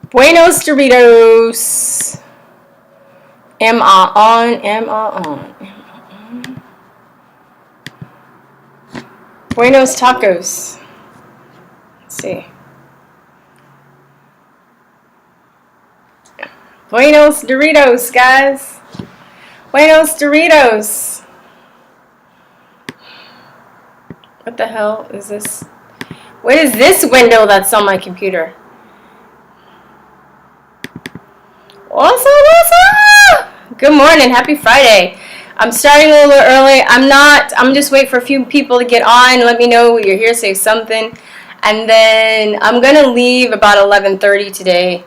Buenos Doritos. Am I on? Am I on? Buenos Tacos. Let's see. Buenos Doritos, guys. Buenos Doritos. What the hell is this? What is this window that's on my computer? What's up, what's up? Good morning, happy Friday. I'm starting a little early. I'm just waiting for a few people to get on. Let me know you're here, say something. And then I'm going to leave about 11:30 today,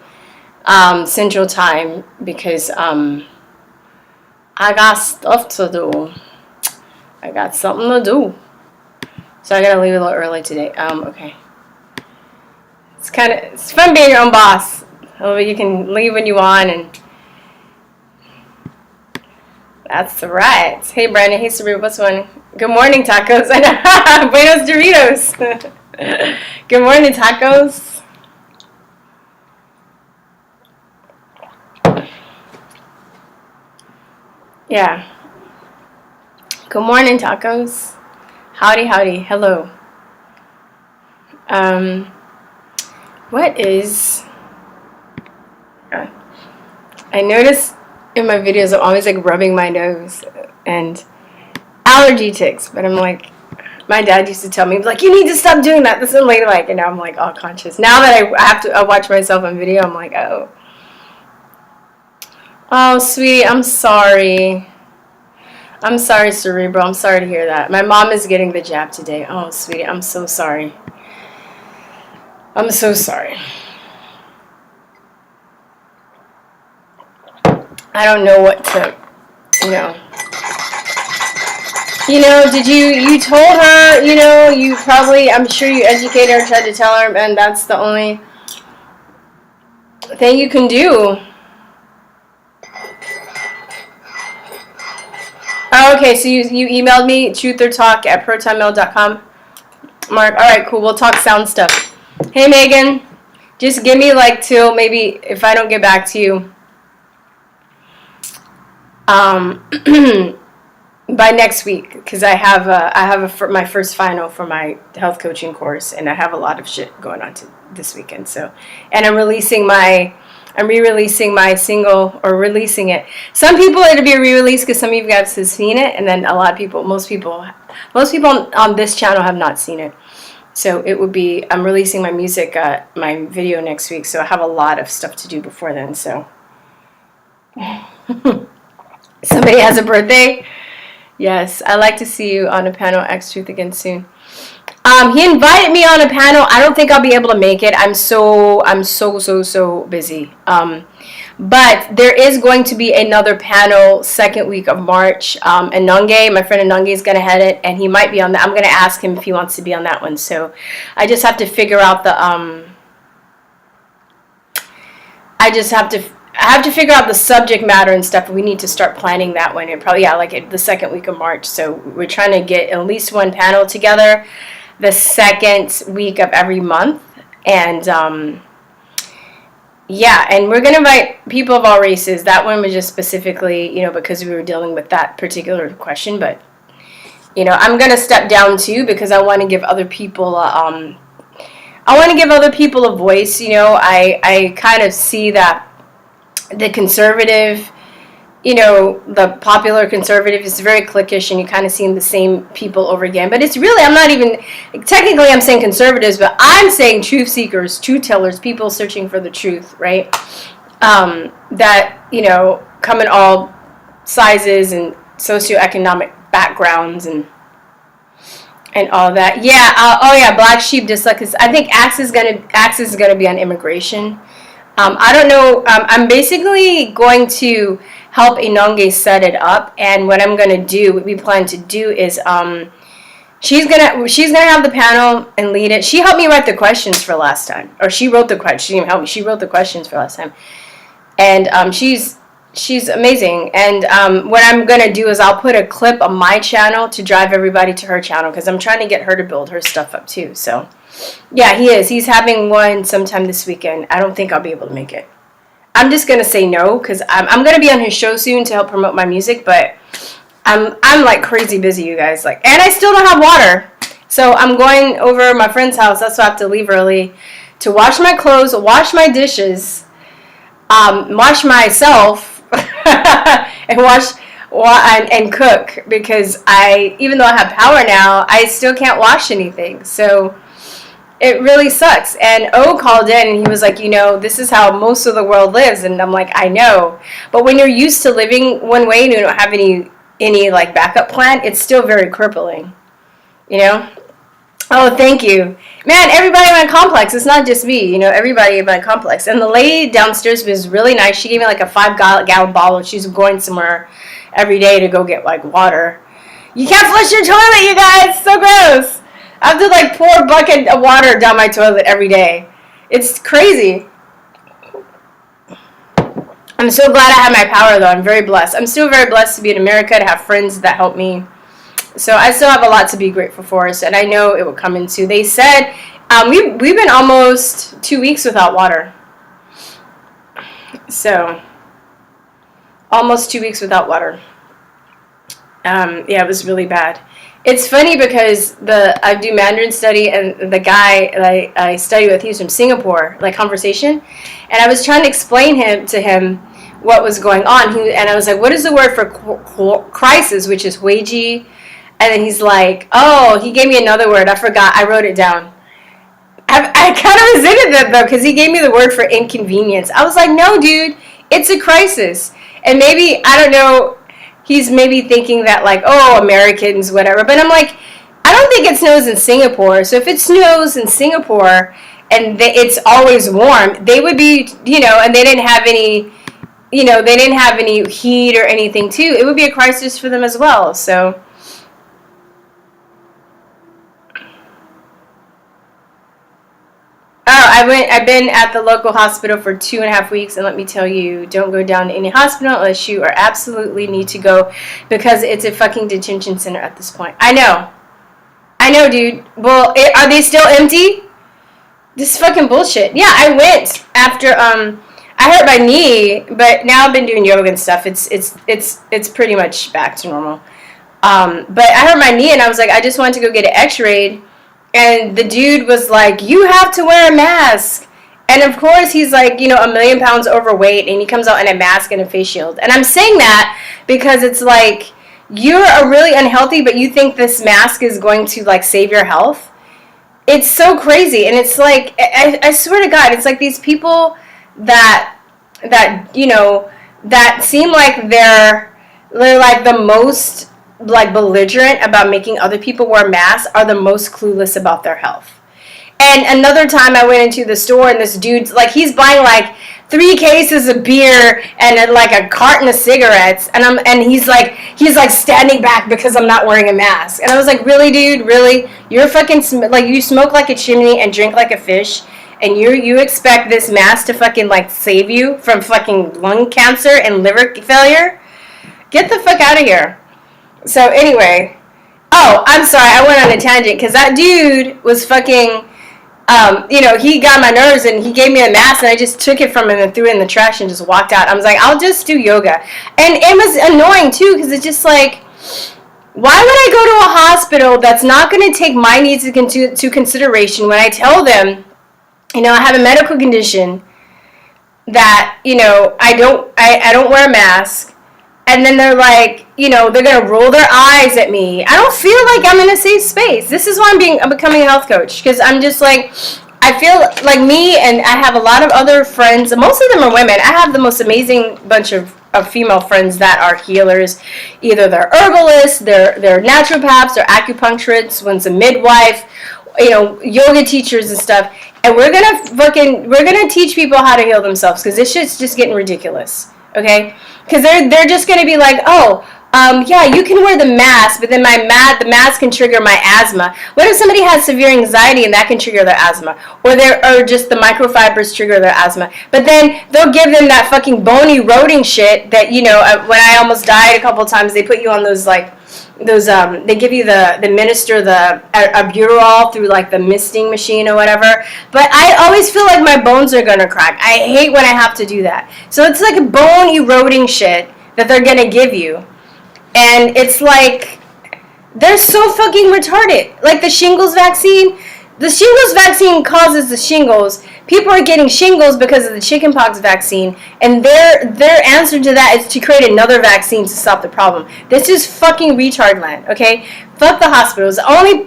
Central Time, because I got stuff to do. I got something to do. So I got to leave a little early today. Okay. It's fun being your own boss. You can leave when you want, and that's right. Hey, Brandon. Hey, Sabrina. What's one? Good morning, tacos. I know. Buenos Doritos. Good morning, tacos. Yeah. Good morning, tacos. Howdy, howdy. Hello. What is... I notice in my videos I'm always like rubbing my nose and allergy ticks, but I'm like, my dad used to tell me, like, you need to stop doing that. This is ladylike, and now I'm like all conscious. Now that I have to watch myself on video, I'm like, oh, sweetie, I'm sorry. I'm sorry, Cerebral. I'm sorry to hear that. My mom is getting the jab today. Oh, sweetie, I'm so sorry. I'm so sorry. I don't know what to, did you told her, you probably, I'm sure you educated her, tried to tell her, and that's the only thing you can do. Oh, okay, so you emailed me, TrutherTalk@protonmail.com. Mark, alright, cool, we'll talk sound stuff. Hey, Megan, just give me like till maybe, if I don't get back to you, by next week, because I have my first final for my health coaching course, and I have a lot of shit going on this weekend. So, and I'm re-releasing my single, or releasing it. Some people it'll be a re-release because some of you guys have seen it, and then a lot of people, most people on this channel have not seen it. So it would be, I'm releasing my music, my video next week. So I have a lot of stuff to do before then. So. Somebody has a birthday? Yes, I'd like to see you on a panel X Truth again soon. He invited me on a panel. I don't think I'll be able to make it. I'm so busy. But there is going to be another panel second week of March. Anunge, my friend Anunge is going to head it, and he might be on that. I'm going to ask him if he wants to be on that one. So I just have to figure out the I have to figure out the subject matter and stuff. We need to start planning that one. And probably, the second week of March. So we're trying to get at least one panel together the second week of every month. And, and we're going to invite people of all races. That one was just specifically, because we were dealing with that particular question. But, I'm going to step down too, because I want to give other people a voice. I kind of see that the conservative, the popular conservative is very cliquish, and you kind of see the same people over again. But it's really, technically I'm saying conservatives, but I'm saying truth seekers, truth tellers, people searching for the truth, right? That, come in all sizes and socioeconomic backgrounds and all that. Yeah, Black Sheep Dyslexia. I think Axe is gonna be on immigration. I don't know. I'm basically going to help Inonge set it up, and what we plan to do is, she's gonna have the panel and lead it. She helped me write the questions for last time, or she wrote the questions. She didn't help me. She wrote the questions for last time, and she's she's amazing. And what I'm going to do is I'll put a clip on my channel to drive everybody to her channel, because I'm trying to get her to build her stuff up too. So, yeah, he is. He's having one sometime this weekend. I don't think I'll be able to make it. I'm just going to say no, because I'm going to be on his show soon to help promote my music, but I'm like crazy busy, you guys. Like, and I still don't have water. So I'm going over my friend's house. That's why I have to leave early to wash my clothes, wash my dishes, wash myself, and cook, because even though I have power now, I still can't wash anything. So it really sucks. And O called in and he was like, this is how most of the world lives. And I'm like, I know. But when you're used to living one way and you don't have any like backup plan, it's still very crippling, Oh, thank you. Man, everybody in my complex, it's not just me, everybody in my complex. And the lady downstairs was really nice. She gave me like a 5-gallon bottle. She's going somewhere every day to go get like water. You can't flush your toilet, you guys. So gross. I have to like pour a bucket of water down my toilet every day. It's crazy. I'm so glad I have my power, though. I'm very blessed. I'm still very blessed to be in America, to have friends that help me. So I still have a lot to be grateful for, and I know it will come into. They said we've been almost 2 weeks without water. So almost 2 weeks without water. Yeah, it was really bad. It's funny because I do Mandarin study, and the guy that I study with, he's from Singapore, like conversation, and I was trying to explain to him what was going on. And I was like, what is the word for crisis, which is huiji? And then he's like, oh, he gave me another word. I forgot. I wrote it down. I kind of resented that, though, because he gave me the word for inconvenience. I was like, no, dude, it's a crisis. And maybe, I don't know, he's maybe thinking that, like, oh, Americans, whatever. But I'm like, I don't think it snows in Singapore. So if it snows in Singapore and it's always warm, they would be, and they didn't have any, they didn't have any heat or anything, too. It would be a crisis for them as well. So I've been at the local hospital for 2.5 weeks, and let me tell you, don't go down to any hospital unless you are absolutely need to go, because it's a fucking detention center at this point. I know, dude. Well, are they still empty? This is fucking bullshit. Yeah, I went after I hurt my knee, but now I've been doing yoga and stuff. It's pretty much back to normal. But I hurt my knee, and I was like, I just wanted to go get it x-rayed. And the dude was like, you have to wear a mask. And of course, he's like, 1 million pounds overweight, and he comes out in a mask and a face shield. And I'm saying that because it's like, you're really unhealthy, but you think this mask is going to, like, save your health. It's so crazy. And it's like, I swear to God, it's like these people that seem like they're like the most, like, belligerent about making other people wear masks are the most clueless about their health. And another time I went into the store, and this dude's like, he's buying like 3 cases of beer and like a carton of cigarettes, and he's like standing back because I'm not wearing a mask. And I was like, really, dude, really? You're fucking like, you smoke like a chimney and drink like a fish, and you expect this mask to fucking like save you from fucking lung cancer and liver failure? Get the fuck out of here. So anyway, I'm sorry, I went on a tangent, because that dude was fucking, he got my nerves, and he gave me a mask, and I just took it from him and threw it in the trash and just walked out. I was like, I'll just do yoga. And it was annoying, too, because it's just like, why would I go to a hospital that's not going to take my needs into consideration when I tell them, I have a medical condition that, I don't wear a mask. And then they're like, they're going to roll their eyes at me. I don't feel like I'm in a safe space. This is why I'm becoming a health coach. Because I'm just like, I feel like me, and I have a lot of other friends. Most of them are women. I have the most amazing bunch of female friends that are healers. Either they're herbalists, they're naturopaths, they're acupuncturists, one's a midwife, yoga teachers and stuff. And we're gonna teach people how to heal themselves, because this shit's just getting ridiculous. Okay? Because they're just going to be like, oh, yeah, you can wear the mask, but then the mask can trigger my asthma. What if somebody has severe anxiety and that can trigger their asthma? Or just the microfibers trigger their asthma. But then they'll give them that fucking bone eroding shit that, when I almost died a couple times, they put you on those, they give you administer a albuterol through, the misting machine or whatever. But I always feel like my bones are gonna crack. I hate when I have to do that. So it's like a bone eroding shit that they're gonna give you. And it's like, they're so fucking retarded. Like the shingles vaccine causes the shingles. People are getting shingles because of the chickenpox vaccine, and their answer to that is to create another vaccine to stop the problem. This is fucking retard land, okay? Fuck the hospitals. The only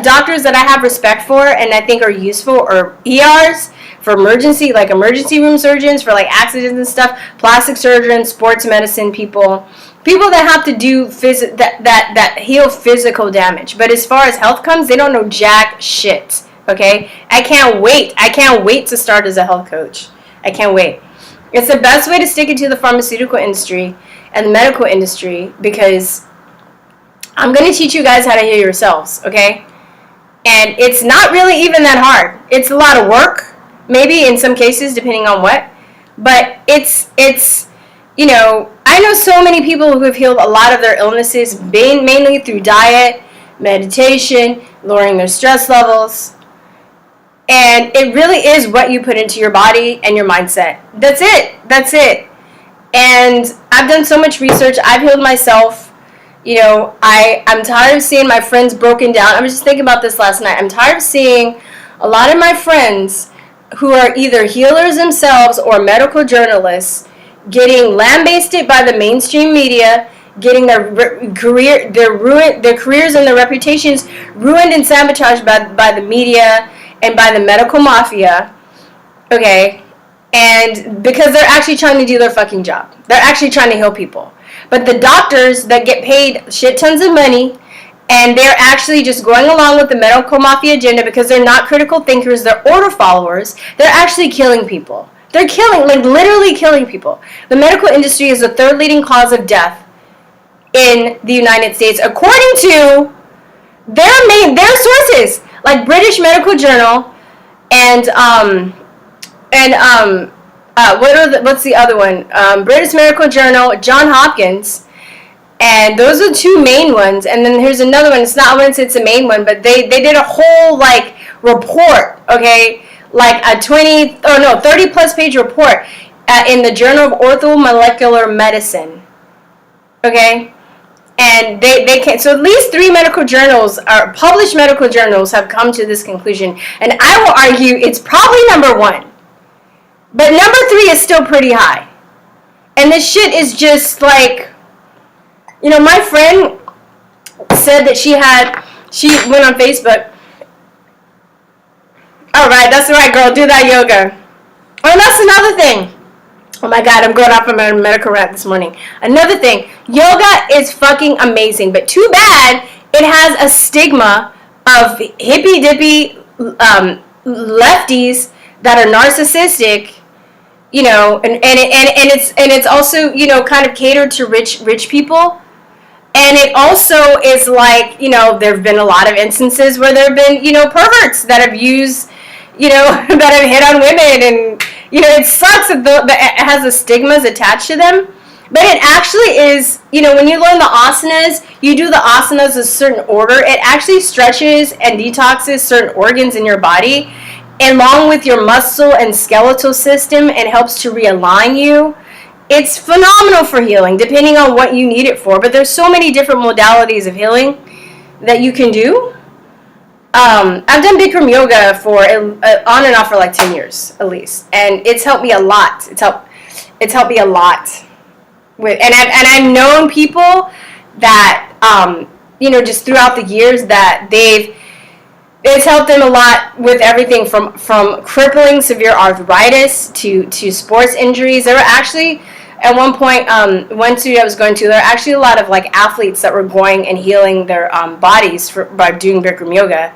doctors that I have respect for and I think are useful are ERs, for emergency room surgeons, for accidents and stuff, plastic surgeons, sports medicine people that have to do that heal physical damage. But as far as health comes, they don't know jack shit. Okay, I can't wait to start as a health coach. I can't wait. It's the best way to stick it to the pharmaceutical industry and the medical industry, because I'm going to teach you guys how to heal yourselves. Okay, and it's not really even that hard. It's a lot of work. Maybe in some cases, depending on what. But it's I know so many people who have healed a lot of their illnesses mainly through diet, meditation, lowering their stress levels. And it really is what you put into your body and your mindset. That's it. And I've done so much research. I've healed myself. I'm tired of seeing my friends broken down. I was just thinking about this last night. I'm tired of seeing a lot of my friends who are either healers themselves or medical journalists getting lambasted by the mainstream media, getting their careers and their reputations ruined and sabotaged by the media and by the medical mafia, okay? And because they're actually trying to do their fucking job. They're actually trying to heal people. But the doctors that get paid shit tons of money, and they're actually just going along with the medical mafia agenda because they're not critical thinkers, they're order followers, they're actually killing people. They're literally killing people. The medical industry is the third leading cause of death in the United States, according to their sources, like British Medical Journal and what's the other one? British Medical Journal, John Hopkins. And those are two main ones. And then here's another one. I wouldn't say it's a main one, but they did a whole report, okay? 30 plus page report in the Journal of Orthomolecular Medicine. Okay? And they can, so at least 3 medical journals, or published medical journals, have come to this conclusion. And I will argue it's probably number 1. But number 3 is still pretty high. And this shit is just my friend said that she went on Facebook. All right, that's right, girl. Do that yoga. Oh, and that's another thing. Oh my God, I'm going off on my medical rant this morning. Another thing, yoga is fucking amazing, but too bad it has a stigma of hippy-dippy lefties that are narcissistic, and it's also kind of catered to rich people. And it also is there have been a lot of instances where there have been, perverts that have used, that have hit on women. And, it sucks that it has the stigmas attached to them. But it actually is, when you learn the asanas, you do the asanas in a certain order. It actually stretches and detoxes certain organs in your body, along with your muscle and skeletal system, and helps to realign you. It's phenomenal for healing, depending on what you need it for. But there's so many different modalities of healing that you can do. I've done Bikram yoga for on and off for 10 years at least, and it's helped me a lot. It's helped me a lot with, and I've known people that just throughout the years that it's helped them a lot with everything from crippling severe arthritis to sports injuries. There were actually, at one point, one studio I was going to, there were actually a lot of athletes that were going and healing their bodies by doing Bikram yoga,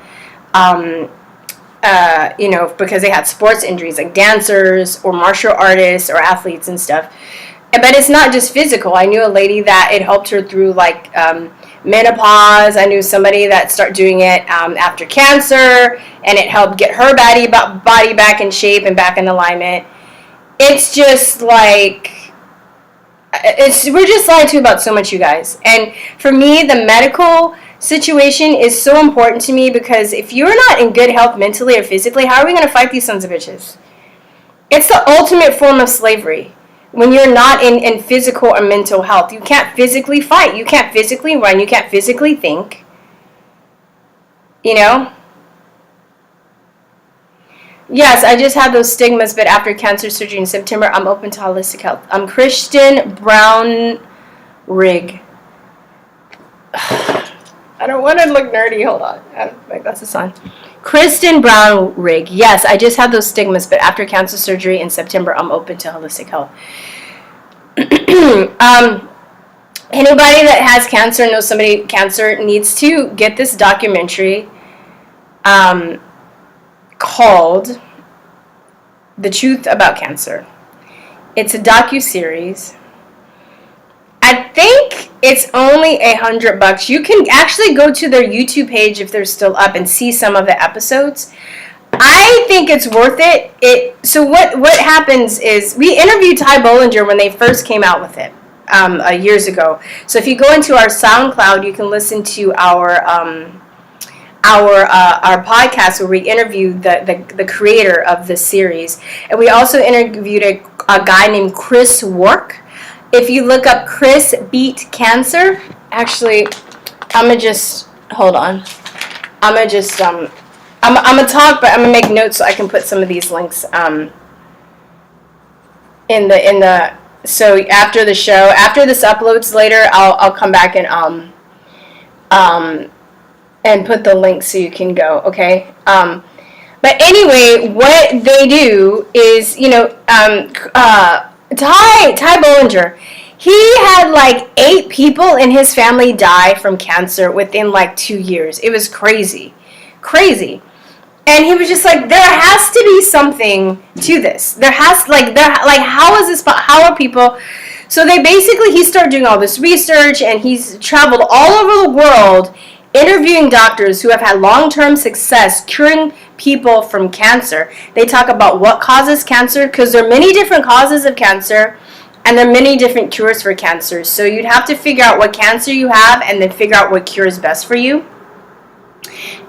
because they had sports injuries, like dancers or martial artists or athletes and stuff. but it's not just physical. I knew a lady that it helped her through like menopause. I knew somebody that started doing it after cancer, and it helped get her body back in shape and back in alignment. It's just like, we're just lied to about so much, you guys. And for me, the medical situation is so important to me, because if you're not in good health mentally or physically, how are we going to fight these sons of bitches? It's the ultimate form of slavery. When you're not in physical or mental health, you can't physically fight. You can't physically run. You can't physically think. You know? Yes, I just had those stigmas, but after cancer surgery in September, I'm open to holistic health. I'm Kristen Brown Rig. I don't want to look nerdy. Hold on. I have my glasses on. Kristen Brown Rig. Yes, I just had those stigmas, but after cancer surgery in September, I'm open to holistic health. Anybody that has cancer, knows somebody with cancer, needs to get this documentary called The Truth About Cancer. It's a docu-series. I think it's only $100. You can actually go to their YouTube page if they're still up and see some of the episodes. I think it's worth it. So what happens is, we interviewed Ty Bollinger when they first came out with it years ago. So if you go into our SoundCloud, you can listen to our podcast where we interviewed the creator of this series, and we also interviewed a guy named Chris Work. If you look up Chris Beat Cancer, actually, I'm gonna just hold on. I'm gonna just I'm gonna talk, but I'm gonna make notes so I can put some of these links in the so after the show, after this uploads later, I'll come back and put the link so you can go, okay? But anyway, what they do is, Ty Bollinger, he had like 8 people in his family die from cancer within like 2 years. It was crazy. And he was just like, there has to be something to this. How is this, how are people? So he started doing all this research, and he's traveled all over the world interviewing doctors who have had long-term success curing people from cancer. They talk about what causes cancer, because there are many different causes of cancer, and there are many different cures for cancer. So you'd have to figure out what cancer you have, and then figure out what cure is best for you.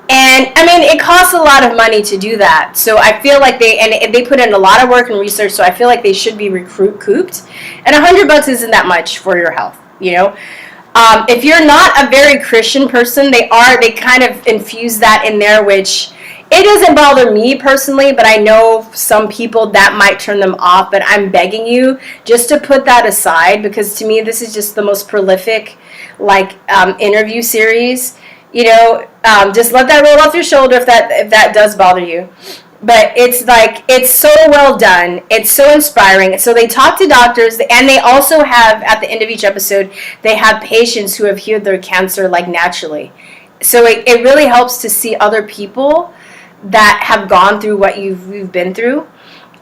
And I mean, it costs a lot of money to do that. So I feel like they put in a lot of work and research. So I feel like they should be recouped. And $100 isn't that much for your health, you know. If you're not a very Christian person, they kind of infuse that in there, which it doesn't bother me personally, but I know some people that might turn them off. But I'm begging you just to put that aside, because to me, this is just the most prolific, interview series. You know, just let that roll off your shoulder if that does bother you. But it's so well done. It's so inspiring. So they talk to doctors, and they also have, at the end of each episode, they have patients who have healed their cancer naturally. So it really helps to see other people that have gone through what you've been through.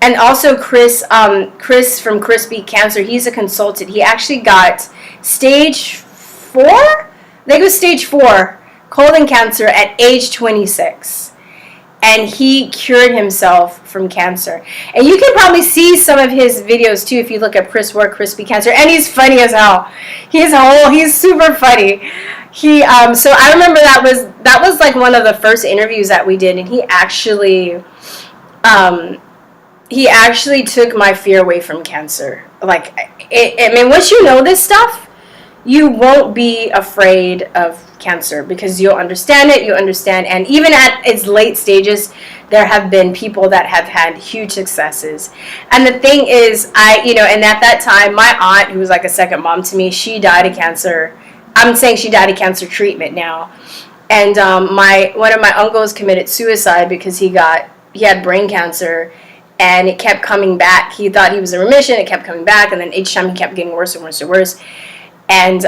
And also Chris from Chris Beat Cancer, he's a consultant. He actually got stage 4? I think it was stage 4 colon cancer at age 26. And he cured himself from cancer. And you can probably see some of his videos too if you look up Chris Work, Crispy Cancer. And he's funny as hell. He's super funny. So I remember that was like one of the first interviews that we did, and he actually took my fear away from cancer. Once you know this stuff, you won't be afraid of cancer, because you'll understand it. And even at its late stages, there have been people that have had huge successes. And the thing is, and at that time, my aunt, who was like a second mom to me, she died of cancer. I'm saying she died of cancer treatment now. And one of my uncles committed suicide because he had brain cancer, and it kept coming back. He thought he was in remission, it kept coming back, and then each time he kept getting worse and worse and worse. And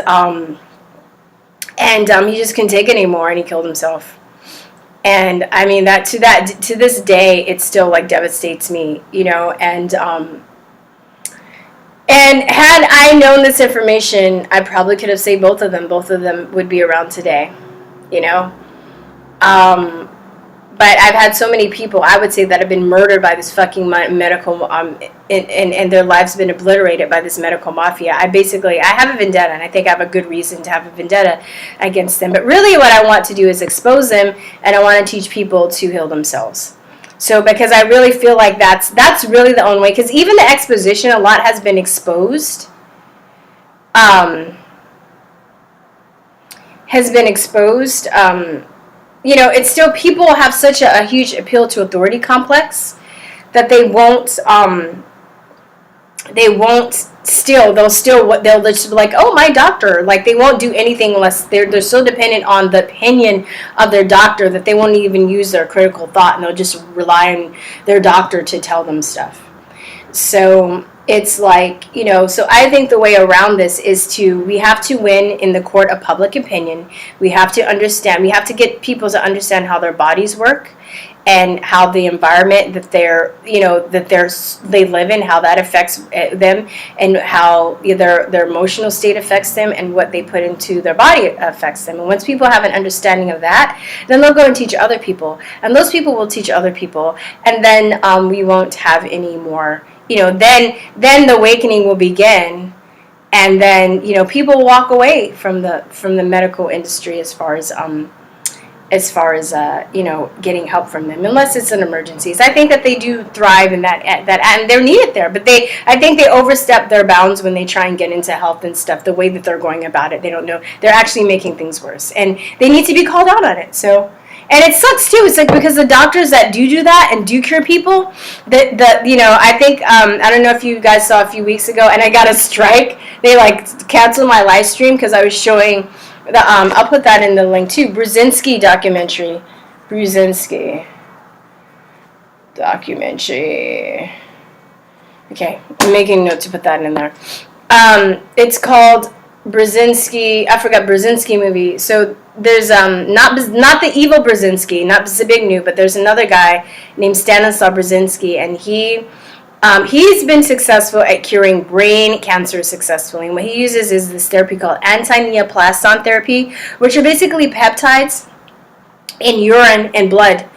he just couldn't take it anymore, and he killed himself. And I mean, to this day, it still devastates me, you know. And And had I known this information, I probably could have saved both of them. Both of them would be around today, you know. But I've had so many people, I would say, that have been murdered by this fucking medical, and their lives have been obliterated by this medical mafia. I have a vendetta, and I think I have a good reason to have a vendetta against them. But really what I want to do is expose them, and I want to teach people to heal themselves. So because I really feel like that's really the only way, because even the exposition, a lot has been exposed. You know, it's still, people have such a huge appeal to authority complex that they'll just be like, oh, my doctor. Like, they won't do anything unless they're so dependent on the opinion of their doctor that they won't even use their critical thought, and they'll just rely on their doctor to tell them stuff. So it's like, you know, so I think the way around this is we have to win in the court of public opinion. We have to get people to understand how their bodies work, and how the environment that they live in, how that affects them, and how their emotional state affects them, and what they put into their body affects them. And once people have an understanding of that, then they'll go and teach other people, and those people will teach other people, and then we won't have any more. You know, then the awakening will begin, and then, you know, people walk away from the medical industry as far as you know, getting help from them, unless it's an emergency. So I think that they do thrive in that, and they're needed there. But I think they overstep their bounds when they try and get into health and stuff. The way that they're going about it, they don't know, they're actually making things worse, and they need to be called out on it. So. And it sucks too. It's like, because the doctors that do that and do cure people, you know, I think I don't know if you guys saw a few weeks ago, and I got a strike. They like canceled my live stream because I was showing the I'll put that in the link too. Brzezinski Documentary. Brzezinski Documentary. Okay, I'm making a note to put that in there. It's called Brzezinski. I forgot Brzezinski movie. So there's not the evil Brzezinski, not Zbigniew, but there's another guy named Stanislaw Brzezinski, and he's been successful at curing brain cancer successfully. And what he uses is this therapy called anti-neoplaston therapy, which are basically peptides in urine and blood.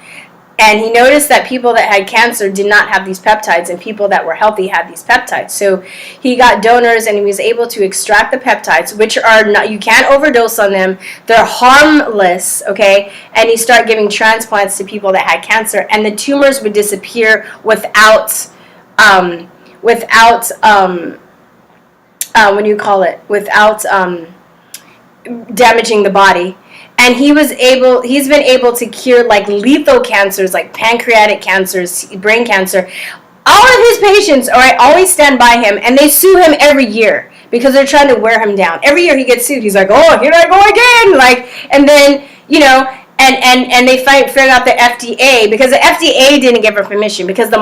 And he noticed that people that had cancer did not have these peptides, and people that were healthy had these peptides. So he got donors, and he was able to extract the peptides, which are not, you can't overdose on them. They're harmless, okay? And he started giving transplants to people that had cancer, and the tumors would disappear without damaging the body. And he's been able to cure like lethal cancers, like pancreatic cancers, brain cancer. All of his patients, all right, always stand by him, and they sue him every year because they're trying to wear him down. Every year he gets sued. He's like, oh, here I go again. Like, and then, you know, and they figure out the FDA, because the FDA didn't give him permission, because the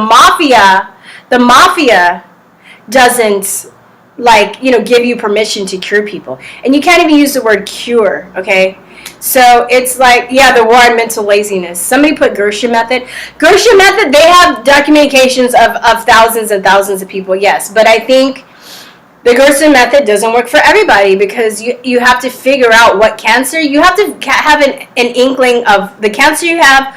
mafia doesn't, like, you know, give you permission to cure people. And you can't even use the word cure, okay? So it's like, yeah, the war on mental laziness. Somebody put Gershon Method. Gershon Method, they have documentations of thousands and thousands of people, yes. But I think the Gershon Method doesn't work for everybody, because you have to figure out what cancer. You have to have an inkling of the cancer you have,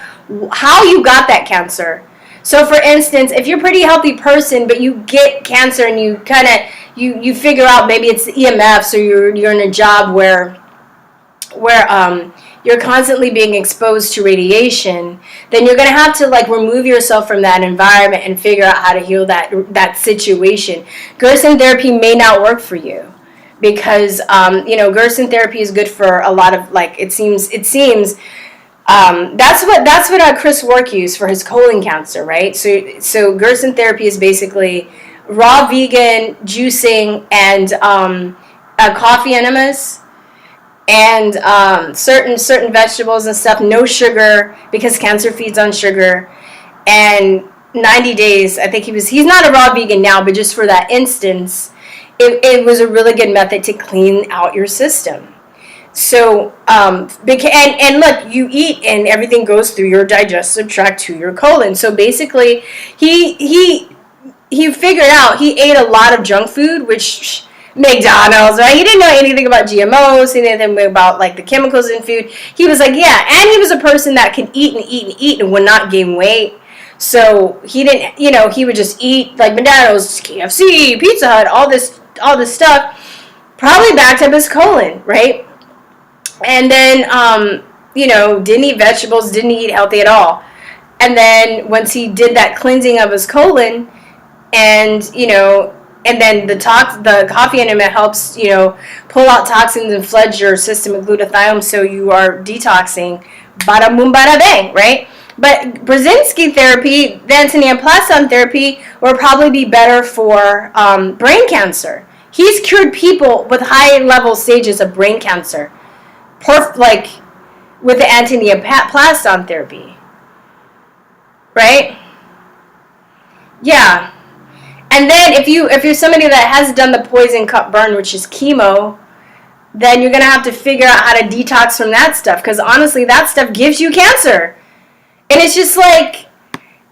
how you got that cancer. So for instance, if you're a pretty healthy person, but you get cancer and you kind of, you figure out maybe it's the EMFs, or you're in a job where you're constantly being exposed to radiation, then you're going to have to like remove yourself from that environment and figure out how to heal that situation. Gerson therapy may not work for you, because you know, Gerson therapy is good for a lot of, like, it seems that's what Chris Work used for his colon cancer, right? So Gerson therapy is basically raw vegan juicing and coffee enemas, and certain vegetables and stuff, no sugar, because cancer feeds on sugar, and 90 days. I think he's not a raw vegan now, but just for that instance, it was a really good method to clean out your system. So and look, you eat and everything goes through your digestive tract to your colon. So basically, he he figured out he ate a lot of junk food, which McDonald's, right? He didn't know anything about GMOs, he didn't know about like the chemicals in food. He was like, yeah, and he was a person that could eat and eat and eat and would not gain weight. So he didn't, he would just eat like McDonald's, KFC, Pizza Hut, all this stuff. Probably backed up his colon, right? And then, didn't eat vegetables, didn't eat healthy at all. And then once he did that cleansing of his colon, and then the coffee in him, it helps, pull out toxins and flood your system with glutathione, so you are detoxing. Bada boom, bada bang, right? But Brzezinski therapy, the antineoplaston therapy, will probably be better for brain cancer. He's cured people with high-level stages of brain cancer, with the antineoplaston therapy, right? Yeah. And then if you're somebody that has done the poison cut burn, which is chemo, then you're gonna have to figure out how to detox from that stuff, because honestly, that stuff gives you cancer. And it's just like,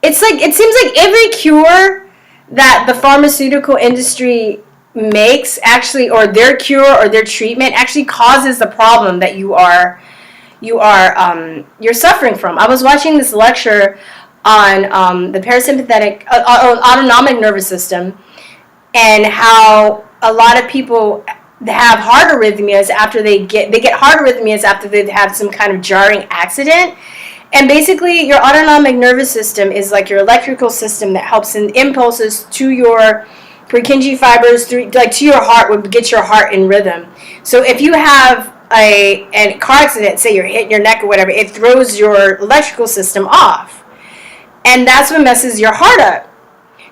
it seems like every cure that the pharmaceutical industry makes actually, or their cure or their treatment actually causes the problem that you're suffering from. I was watching this lecture on the parasympathetic autonomic nervous system, and how a lot of people have heart arrhythmias after they get heart arrhythmias after they've had some kind of jarring accident. And basically, your autonomic nervous system is like your electrical system that helps send impulses to your Purkinje fibers to your heart, would get your heart in rhythm. So if you have a car accident, say you're hitting your neck or whatever, it throws your electrical system off, and that's what messes your heart up.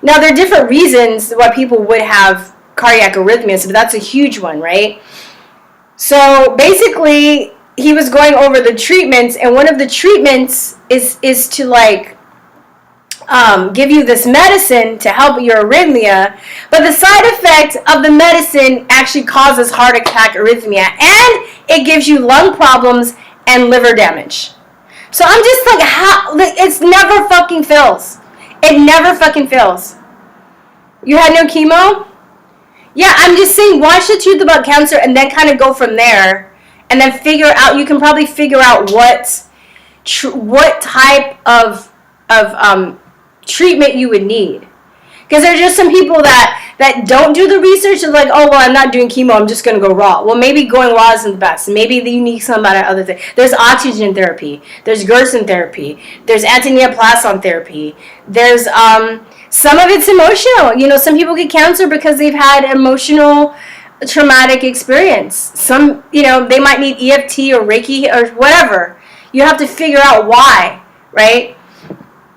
Now, there are different reasons why people would have cardiac arrhythmias, but that's a huge one, right? So basically, he was going over the treatments, and one of the treatments is to give you this medicine to help your arrhythmia, but the side effect of the medicine actually causes heart attack arrhythmia, and it gives you lung problems and liver damage. So I'm just like, how? It's never fucking fails. It never fucking fails. You had no chemo? Yeah, I'm just saying, watch The Truth About Cancer and then kind of go from there. And then you can probably figure out what type of treatment you would need. Because there's just some people that don't do the research and like, oh, well, I'm not doing chemo, I'm just going to go raw. Well, maybe going raw isn't the best. Maybe you need some other thing. There's oxygen therapy. There's Gerson therapy. There's antineoplaston therapy. There's some of it's emotional. Some people get cancer because they've had emotional traumatic experience. Some, they might need EFT or Reiki or whatever. You have to figure out why, right?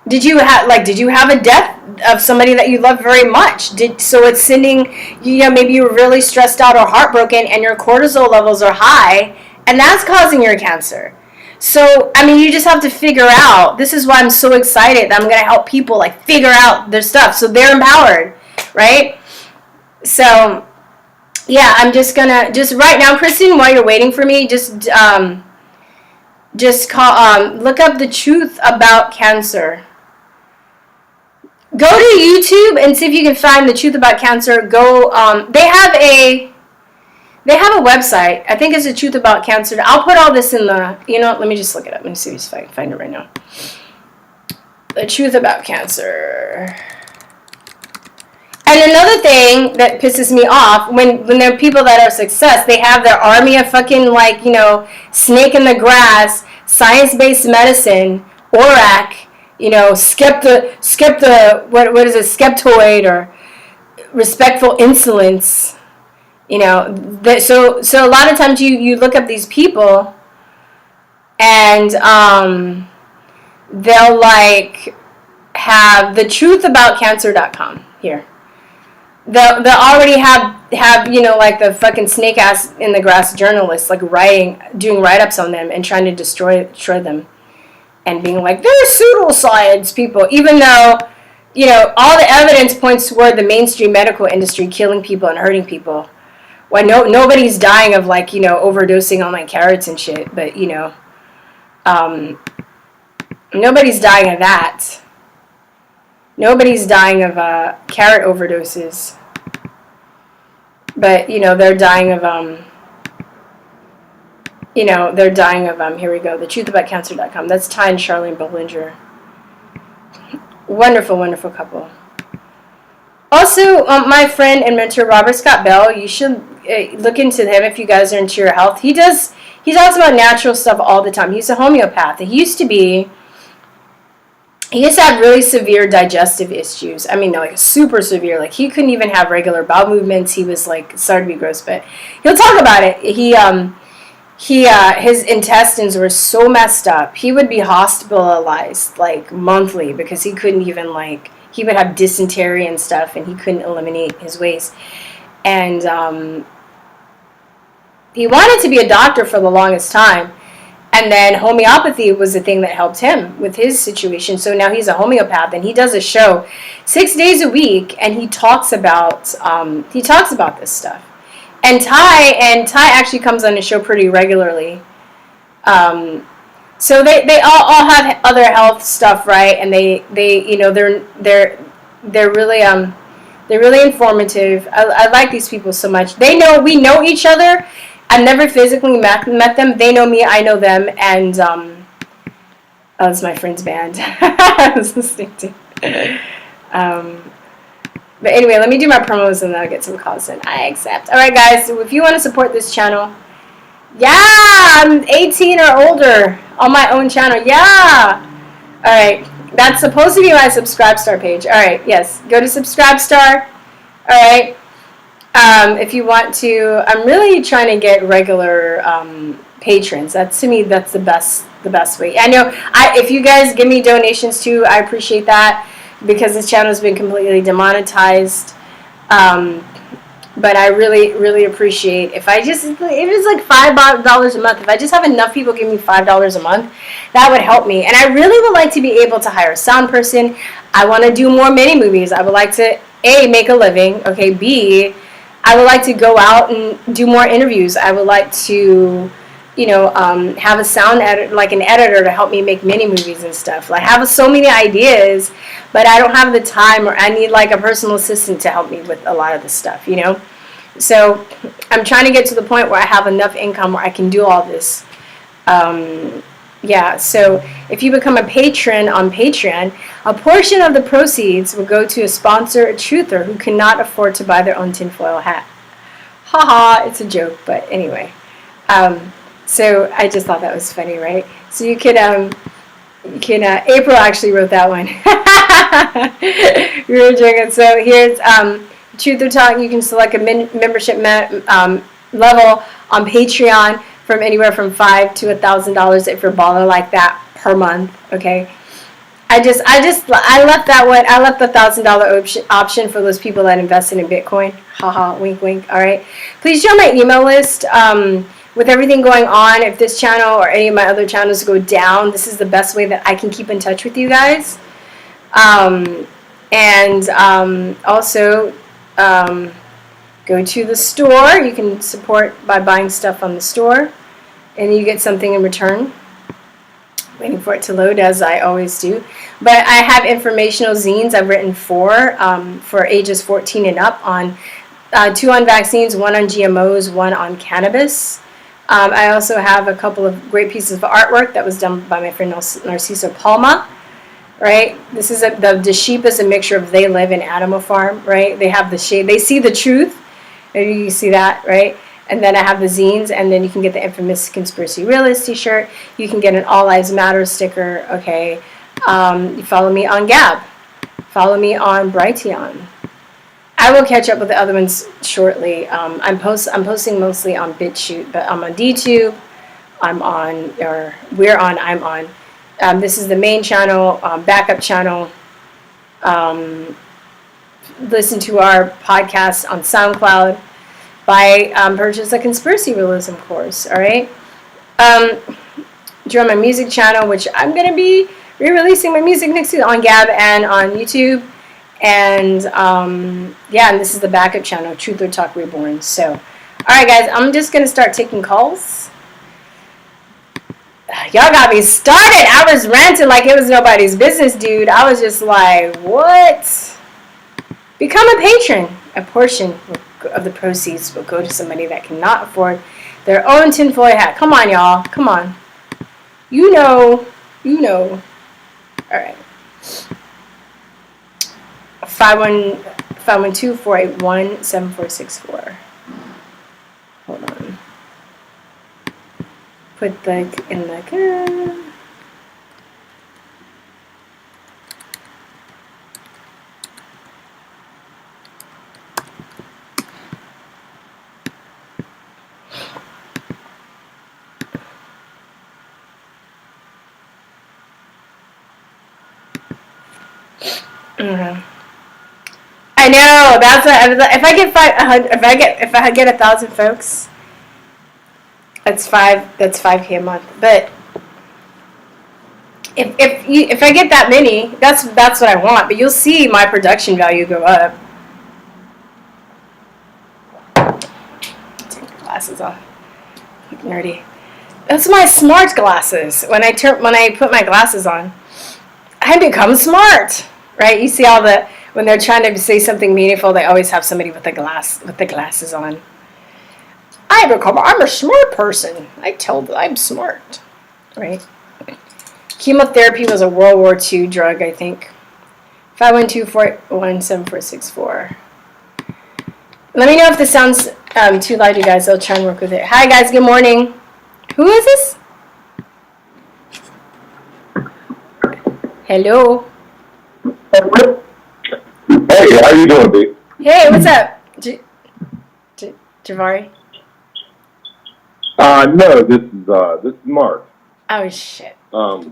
Did you have a death of somebody that you love very much? So it's sending, maybe you were really stressed out or heartbroken and your cortisol levels are high, and that's causing your cancer. So, you just have to figure out, this is why I'm so excited that I'm going to help people figure out their stuff so they're empowered, right? So, yeah, I'm just gonna right now, Kristen, while you're waiting for me, just call, look up The Truth About Cancer. Go to YouTube and see if you can find The Truth About Cancer. Go, they have a website. I think it's The Truth About Cancer. I'll put all this in the, let me just look it up. Let me see if I can find it right now. The Truth About Cancer. And another thing that pisses me off, when there are people that are success, they have their army of fucking, snake in the grass, science-based medicine, ORAC, what is it, skeptoid, or respectful insolence, so a lot of times you look up these people, and they'll have thetruthaboutcancer.com here. They'll already have the fucking snake ass in the grass journalists doing write-ups on them and trying to destroy them, and being like, they're pseudoscience people, even though all the evidence points toward the mainstream medical industry killing people and hurting people. Why nobody's dying of overdosing on carrots and shit, but nobody's dying of that. Nobody's dying of carrot overdoses. But, they're dying of, here we go, the TrutherTalkCensored.com. That's Ty and Charlene Bollinger. Wonderful, wonderful couple. Also, my friend and mentor, Robert Scott Bell, you should look into him if you guys are into your health. He talks about natural stuff all the time. He's a homeopath. He used to have really severe digestive issues. I mean, like super severe. Like he couldn't even have regular bowel movements. He was like, sorry to be gross, but he'll talk about it. His intestines were so messed up. He would be hospitalized like monthly because he couldn't even he would have dysentery and stuff, and he couldn't eliminate his waste. And he wanted to be a doctor for the longest time. And then homeopathy was the thing that helped him with his situation. So now he's a homeopath, and he does a show 6 days a week, and he talks about this stuff. And Ty actually comes on the show pretty regularly. So they all have other health stuff, right? And they're really informative. I like these people so much. We know each other. I've never physically met them. They know me, I know them, and it's my friend's band. I was listening to. But anyway, let me do my promos and then I'll get some calls in. I accept. All right, guys. So if you want to support this channel, I'm 18 or older on my own channel. Yeah. All right. That's supposed to be my Subscribestar page. All right. Yes. Go to Subscribestar. All right. If you want to, I'm really trying to get regular patrons. To me, that's the best way. I know if you guys give me donations too, I appreciate that because this channel has been completely demonetized. But I really, really appreciate if it's like $5 a month. If I just have enough people give me $5 a month, that would help me. And I really would like to be able to hire a sound person. I want to do more mini movies. I would like to A, make a living. Okay, B, I would like to go out and do more interviews. I would like to, have a sound editor, like an editor to help me make mini movies and stuff. I have so many ideas, but I don't have the time, or I need like a personal assistant to help me with a lot of the stuff, So I'm trying to get to the point where I have enough income where I can do all this. So if you become a patron on Patreon, a portion of the proceeds will go to a sponsor, a truther, who cannot afford to buy their own tinfoil hat. Haha, it's a joke, but anyway. So I just thought that was funny, right? So you can April actually wrote that one. We were joking. So here's Truther Talk. You can select a membership level on Patreon from anywhere from $5 to $1,000 if you're baller like that per month. Okay. I left that one. I left the $1,000 option for those people that invested in Bitcoin. Haha, wink, wink. All right. Please join my email list. With everything going on, if this channel or any of my other channels go down, this is the best way that I can keep in touch with you guys. Also, go to the store. You can support by buying stuff on the store, and you get something in return. Waiting for it to load, as I always do. But I have informational zines I've written for ages 14 and up on 2 on vaccines, 1 on GMOs, 1 on cannabis. I also have a couple of great pieces of artwork that was done by my friend Narciso Palma. Right, this is the sheep is a mixture of They Live and Animal Farm. Right, they have the shade. They see the truth. Maybe you see that, right? And then I have the zines, and then you can get the infamous Conspiracy Realist t-shirt. You can get an All Lives Matter sticker. Okay, you follow me on Gab. Follow me on Brighteon. I will catch up with the other ones shortly. I'm posting mostly on BitChute, but I'm on DTUBE. I'm on. This is the main channel, backup channel. Listen to our podcast on SoundCloud. Purchase a Conspiracy Realism course. All right. Join my music channel, which I'm going to be re-releasing my music next week on Gab and on YouTube. And and this is the backup channel, TrutherTalkReborn. So, all right, guys, I'm just going to start taking calls. y'all got me started. I was ranting like it was nobody's business, dude. I was just like, what? Become a patron. A portion of the proceeds will go to somebody that cannot afford their own tinfoil hat. Come on, y'all. Come on. You know. All right. 512-481-7464. Hold on. Put the in the. I know. That's what if I get 500. If I get 1,000 folks, that's 5K a month. But if I get that many, that's what I want. But you'll see my production value go up. Take my glasses off. Look nerdy. That's my smart glasses. When I put my glasses on, I become smart. Right? You see all the when they're trying to say something meaningful, they always have somebody with the glasses on. I'm a smart person. I'm smart. Right? Chemotherapy was a World War II drug, I think. 512-481-7464. Let me know if this sounds too loud, you guys. I'll try and work with it. Hi, guys. Good morning. Who is this? Hello. Hey, how you doing, B? Hey, what's up? Javari? No, this is Mark. Oh, shit. I'll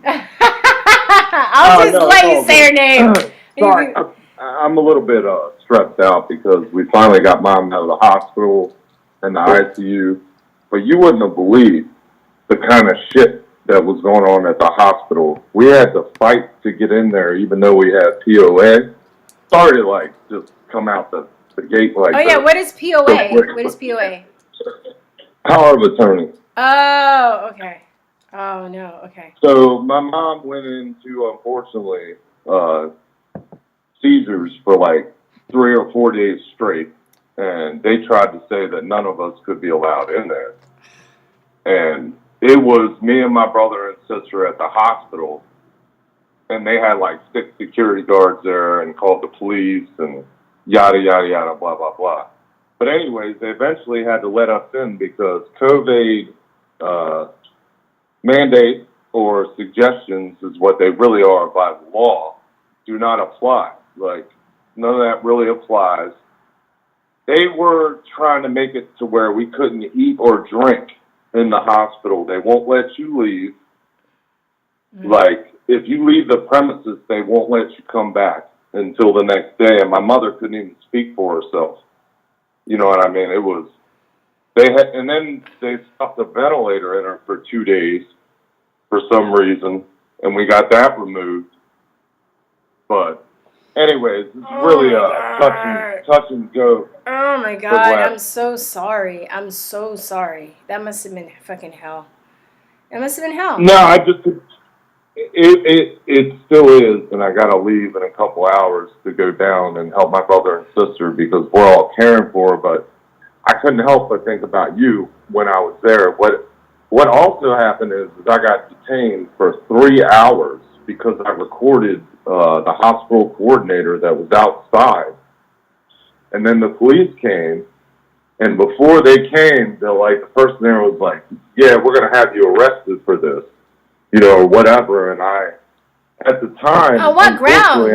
just let you say your name. Sorry, I'm a little bit stressed out because we finally got Mom out of the hospital and the ICU. But you wouldn't have believed the kind of shit that was going on at the hospital. We had to fight to get in there, even though we had POA. Sorry to just come out the gate like. Oh yeah, what is POA? What is POA? Power of attorney. Oh, okay. Oh no, okay. So my mom went into, unfortunately, seizures for 3 or 4 days straight, and they tried to say that none of us could be allowed in there. And it was me and my brother and sister at the hospital, and they had 6 security guards there and called the police and yada, yada, yada, blah, blah, blah. But anyways, they eventually had to let us in because COVID mandate or suggestions is what they really are by law do not apply. None of that really applies. They were trying to make it to where we couldn't eat or drink in the hospital. They won't let you leave. Mm-hmm. If you leave the premises, they won't let you come back until the next day. And my mother couldn't even speak for herself. You know what I mean? It was, and then they stuffed a ventilator in her for 2 days for some reason, and we got that removed. But anyways, it's really a touch and go. Oh my God, I'm so sorry. I'm so sorry. That must have been fucking hell. It must have been hell. No, it still is, and I gotta leave in a couple hours to go down and help my brother and sister because we're all caring for her. But I couldn't help but think about you when I was there. What also happened is I got detained for 3 hours because I recorded the hospital coordinator that was outside, and then the police came. And before they came, the person there was like, "Yeah, we're gonna have you arrested for this." Or whatever, and at the time... On what grounds?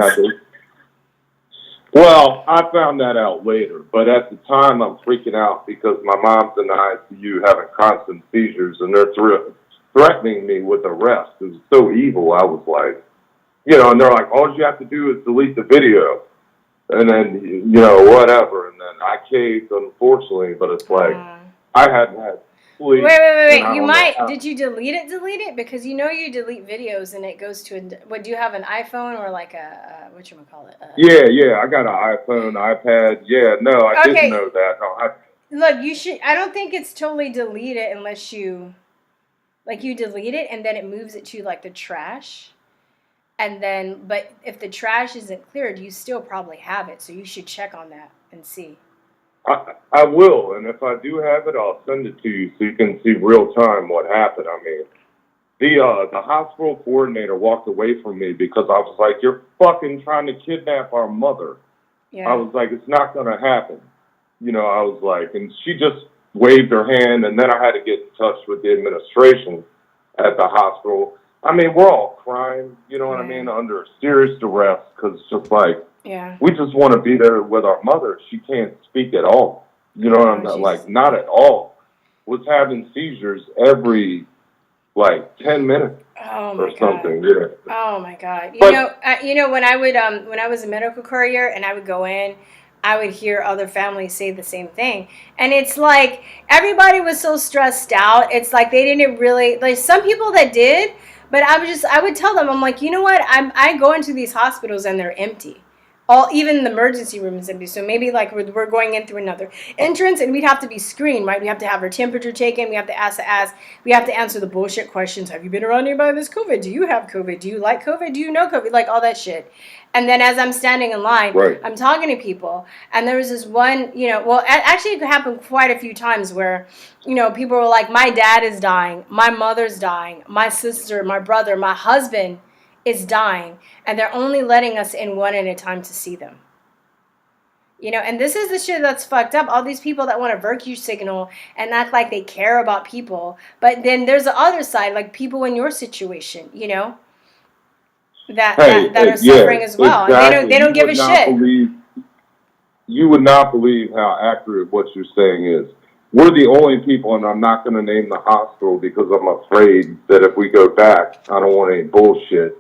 I found that out later, but at the time I'm freaking out because my mom's in the ICU having constant seizures, and they're threatening me with arrest. It was so evil, I was like... and they're like, all you have to do is delete the video, and then, whatever, and then I caved, unfortunately, but it's like, I hadn't had... Wait. Did you delete it? Because you delete videos and it goes to do you have an iPhone or whatchamacallit? Yeah, I got an iPhone, iPad. Yeah, no, I didn't know that. Look, you should, I don't think it's totally deleted unless you, Like, you delete it, and then it moves it to, like, the trash. And then, but if the trash isn't cleared, you still probably have it. So you should check on that and see. I will, and if I do have it, I'll send it to you so you can see real time what happened. I mean, the hospital coordinator walked away from me because I was like, "You're fucking trying to kidnap our mother." Yeah. I was like, "It's not going to happen." You know, I was like, and she just waved her hand, and then I had to get in touch with the administration at the hospital. I mean, we're all crying, you know what I mean, under serious duress, because it's just like, we just want to be there with our mother. She can't speak at all. You know what I mean? Like, not at all. Was having seizures every, like, 10 minutes or something. Yeah. Oh, my God. You know, when I was a medical courier and I would go in, I would hear other families say the same thing. And it's like, everybody was so stressed out. It's like they didn't really, like, some people that did, but I would tell them, I'm like, you know what? I go into these hospitals and they're empty. Even the emergency room is empty. So maybe, like, we're going in through another entrance, and we'd have to be screened, right? We have to have our temperature taken. We have to we have to answer the bullshit questions. Have you been around anybody with COVID? Do you have COVID? Do you like COVID? Do you know COVID? Like, all that shit. And then as I'm standing in line, I'm talking to people, and there was this one, actually it happened quite a few times where, people were like, my dad is dying, my mother's dying, my sister, my brother, my husband is dying, and they're only letting us in one at a time to see them. And this is the shit that's fucked up. All these people that want to virtue signal and act like they care about people, but then there's the other side, like people in your situation, that are suffering as well. Exactly. And they don't give a shit. You would not believe how accurate what you're saying is. We're the only people, and I'm not going to name the hospital because I'm afraid that if we go back, I don't want any bullshit.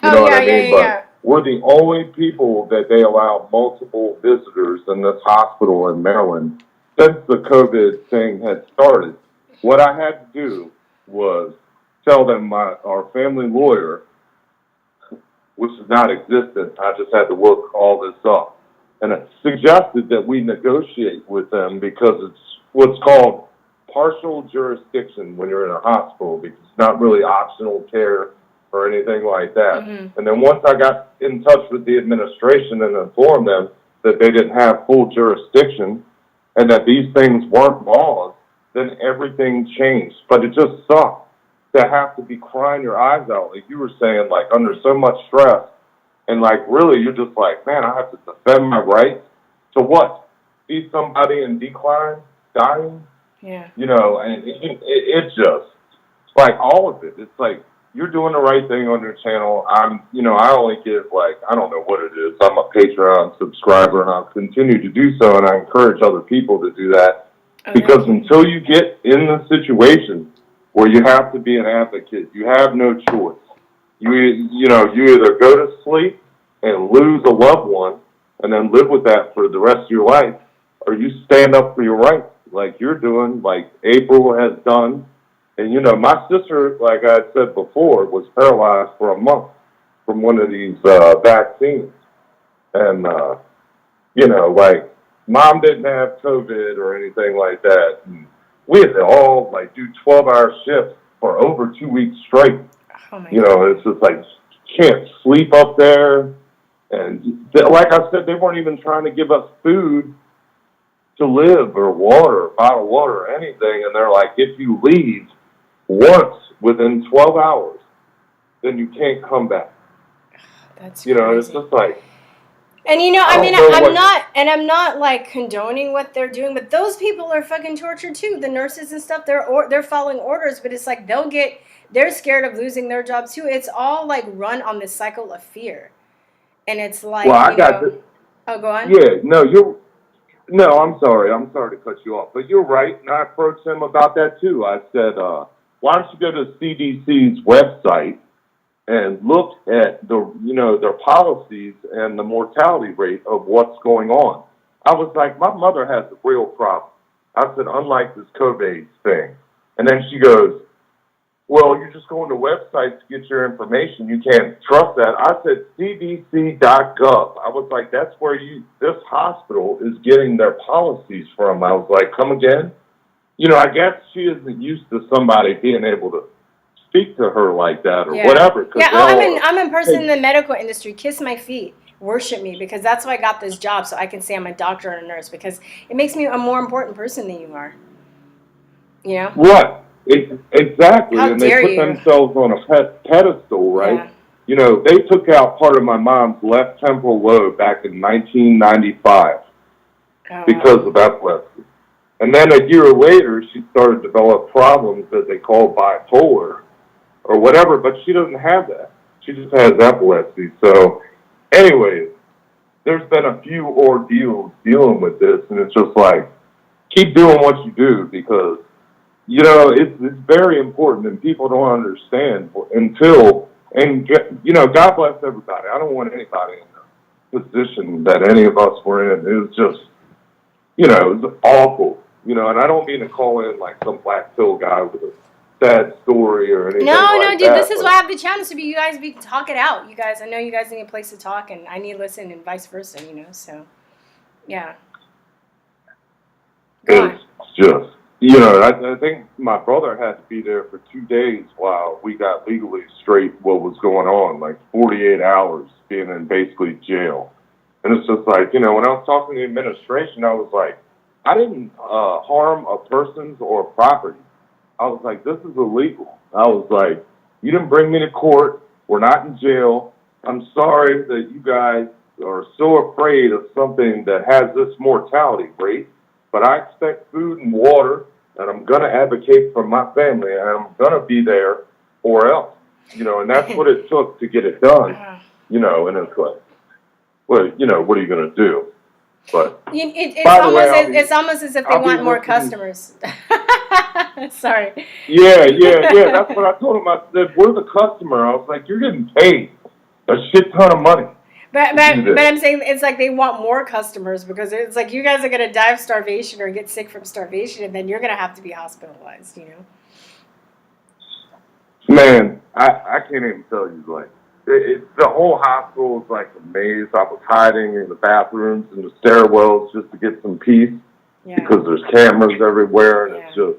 You know what I mean? But we're the only people that they allow multiple visitors in this hospital in Maryland since the COVID thing had started. What I had to do was tell them our family lawyer, which is not existent, I just had to look all this up, and it suggested that we negotiate with them because it's what's called partial jurisdiction when you're in a hospital, because it's not really optional care or anything like that. Mm-hmm. And then once I got in touch with the administration and informed them that they didn't have full jurisdiction and that these things weren't laws, then everything changed. But it just sucked to have to be crying your eyes out, like you were saying, like under so much stress. And like, really, you're just like, man, I have to defend my rights. To what? See somebody in decline, dying? Yeah. And it's just, like, all of it. It's like, you're doing the right thing on your channel. I only give, like, I don't know what it is. I'm a Patreon subscriber, and I'll continue to do so, and I encourage other people to do that. Okay. Because until you get in the situation where you have to be an advocate, you have no choice. You either go to sleep and lose a loved one and then live with that for the rest of your life, or you stand up for your rights like you're doing, like April has done. And, my sister, like I had said before, was paralyzed for a month from one of these vaccines. And, like, Mom didn't have COVID or anything like that. And we had to all, like, do 12-hour shifts for over 2 weeks straight. Oh my God. It's just like, you can't sleep up there. And like I said, they weren't even trying to give us food to live or water, bottled water or anything. And they're like, if you leave once within 12 hours, then you can't come back. That's crazy. It's just like. And I'm not like condoning what they're doing, but those people are fucking tortured too. The nurses and stuff, they're following orders, but it's like they're scared of losing their jobs too. It's all like run on this cycle of fear. And it's like, oh, go on. Yeah, no, I'm sorry to cut you off, but you're right. And I approached them about that too. I said, why don't you go to CDC's website and look at their policies and the mortality rate of what's going on. I was like, my mother has a real problem. I said, unlike this COVID thing. And then she goes, well, you're just going to websites to get your information. You can't trust that. I said, cdc.gov. I was like, that's where this hospital is getting their policies from. I was like, come again? I guess she isn't used to somebody being able to speak to her like that or Yeah. whatever. 'Cause Yeah, I'm a person in the medical industry. Kiss my feet. Worship me, because that's why I got this job, so I can say I'm a doctor or a nurse, because it makes me a more important person than you are. You know? Right. Exactly. How And they dare put you. themselves on a pedestal, right? Yeah. You know, they took out part of my mom's left temporal lobe back in 1995 because of epilepsy. And then a year later, she started to develop problems that they call bipolar or whatever, but she doesn't have that. She just has epilepsy. So, anyways, there's been a few ordeals dealing with this, and it's just like, keep doing what you do, because, you know, it's very important, and people don't understand until, and, you know, God bless everybody. I don't want anybody in the position that any of us were in. It was just, you know, it was awful, you know, and I don't mean to call in like some black pill guy with a sad story or anything like dude, that. this is why I have the channel, so you guys talk it out. You guys, I know you guys need a place to talk, and I need to listen, and vice versa, you know, so, yeah. It's just, you know, I think my brother had to be there for 2 days while we got legally straight what was going on, like 48 hours being in basically jail. And it's just like, you know, when I was talking to the administration, I was like, I didn't harm a person's or property. I was like, this is illegal. I was like, you didn't bring me to court. We're not in jail. I'm sorry that you guys are so afraid of something that has this mortality rate, but I expect food and water, and I'm going to advocate for my family, and I'm going to be there or else. You know, and that's what it took to get it done, you know, and it's like, well, you know, what are you going to do? But it's almost as if they want more customers. Sorry. Yeah. That's what I told him. I said, we're the customer. I was like, you're getting paid a shit ton of money. But I'm saying it's like they want more customers, because it's like you guys are going to die of starvation or get sick from starvation, and then you're going to have to be hospitalized, you know? Man, I can't even tell you, like, the whole hospital is like a maze. I was hiding in the bathrooms and the stairwells just to get some peace, because there's cameras everywhere, and it's just,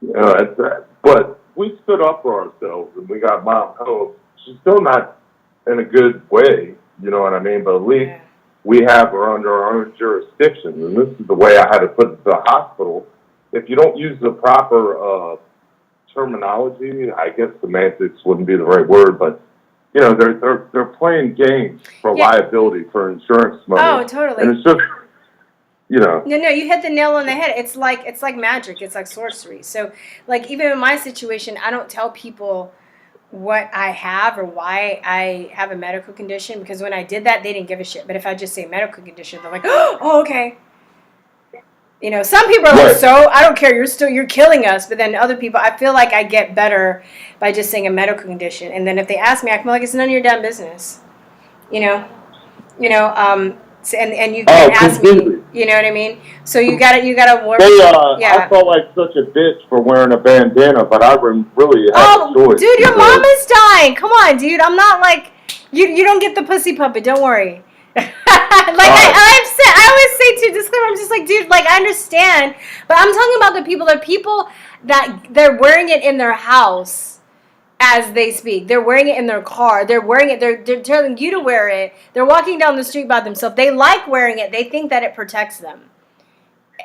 you know, it's that. But we stood up for ourselves, and we got Mom home. She's still not in a good way, you know what I mean? But at least we have her under our own jurisdiction, and this is the way I had to put it to the hospital. If you don't use the proper terminology, I guess semantics wouldn't be the right word, but you know, they're playing games for liability for insurance money. Oh, totally. And it's just, you know. No, you hit the nail on the head. It's like magic. It's like sorcery. So, like, even in my situation, I don't tell people what I have or why I have a medical condition, because when I did that, they didn't give a shit. But if I just say medical condition, they're like, oh, okay. You know, some people are like, so I don't care, you're killing us. But then other people, I feel like I get better by just saying a medical condition. And then if they ask me, I feel like it's none of your damn business. You know, so, and you can ask me. You know what I mean? So you gotta work. I felt like such a bitch for wearing a bandana, but I really had a choice. Dude, your mom is dying. Come on, dude. I'm not like you don't get the pussy puppet. Don't worry. I always say, too, disclaimer, I'm just like, dude, like, I understand, but I'm talking about the people that they're wearing it in their house as they speak. They're wearing it in their car. They're wearing it. They're telling you to wear it. They're walking down the street by themselves. They like wearing it. They think that it protects them.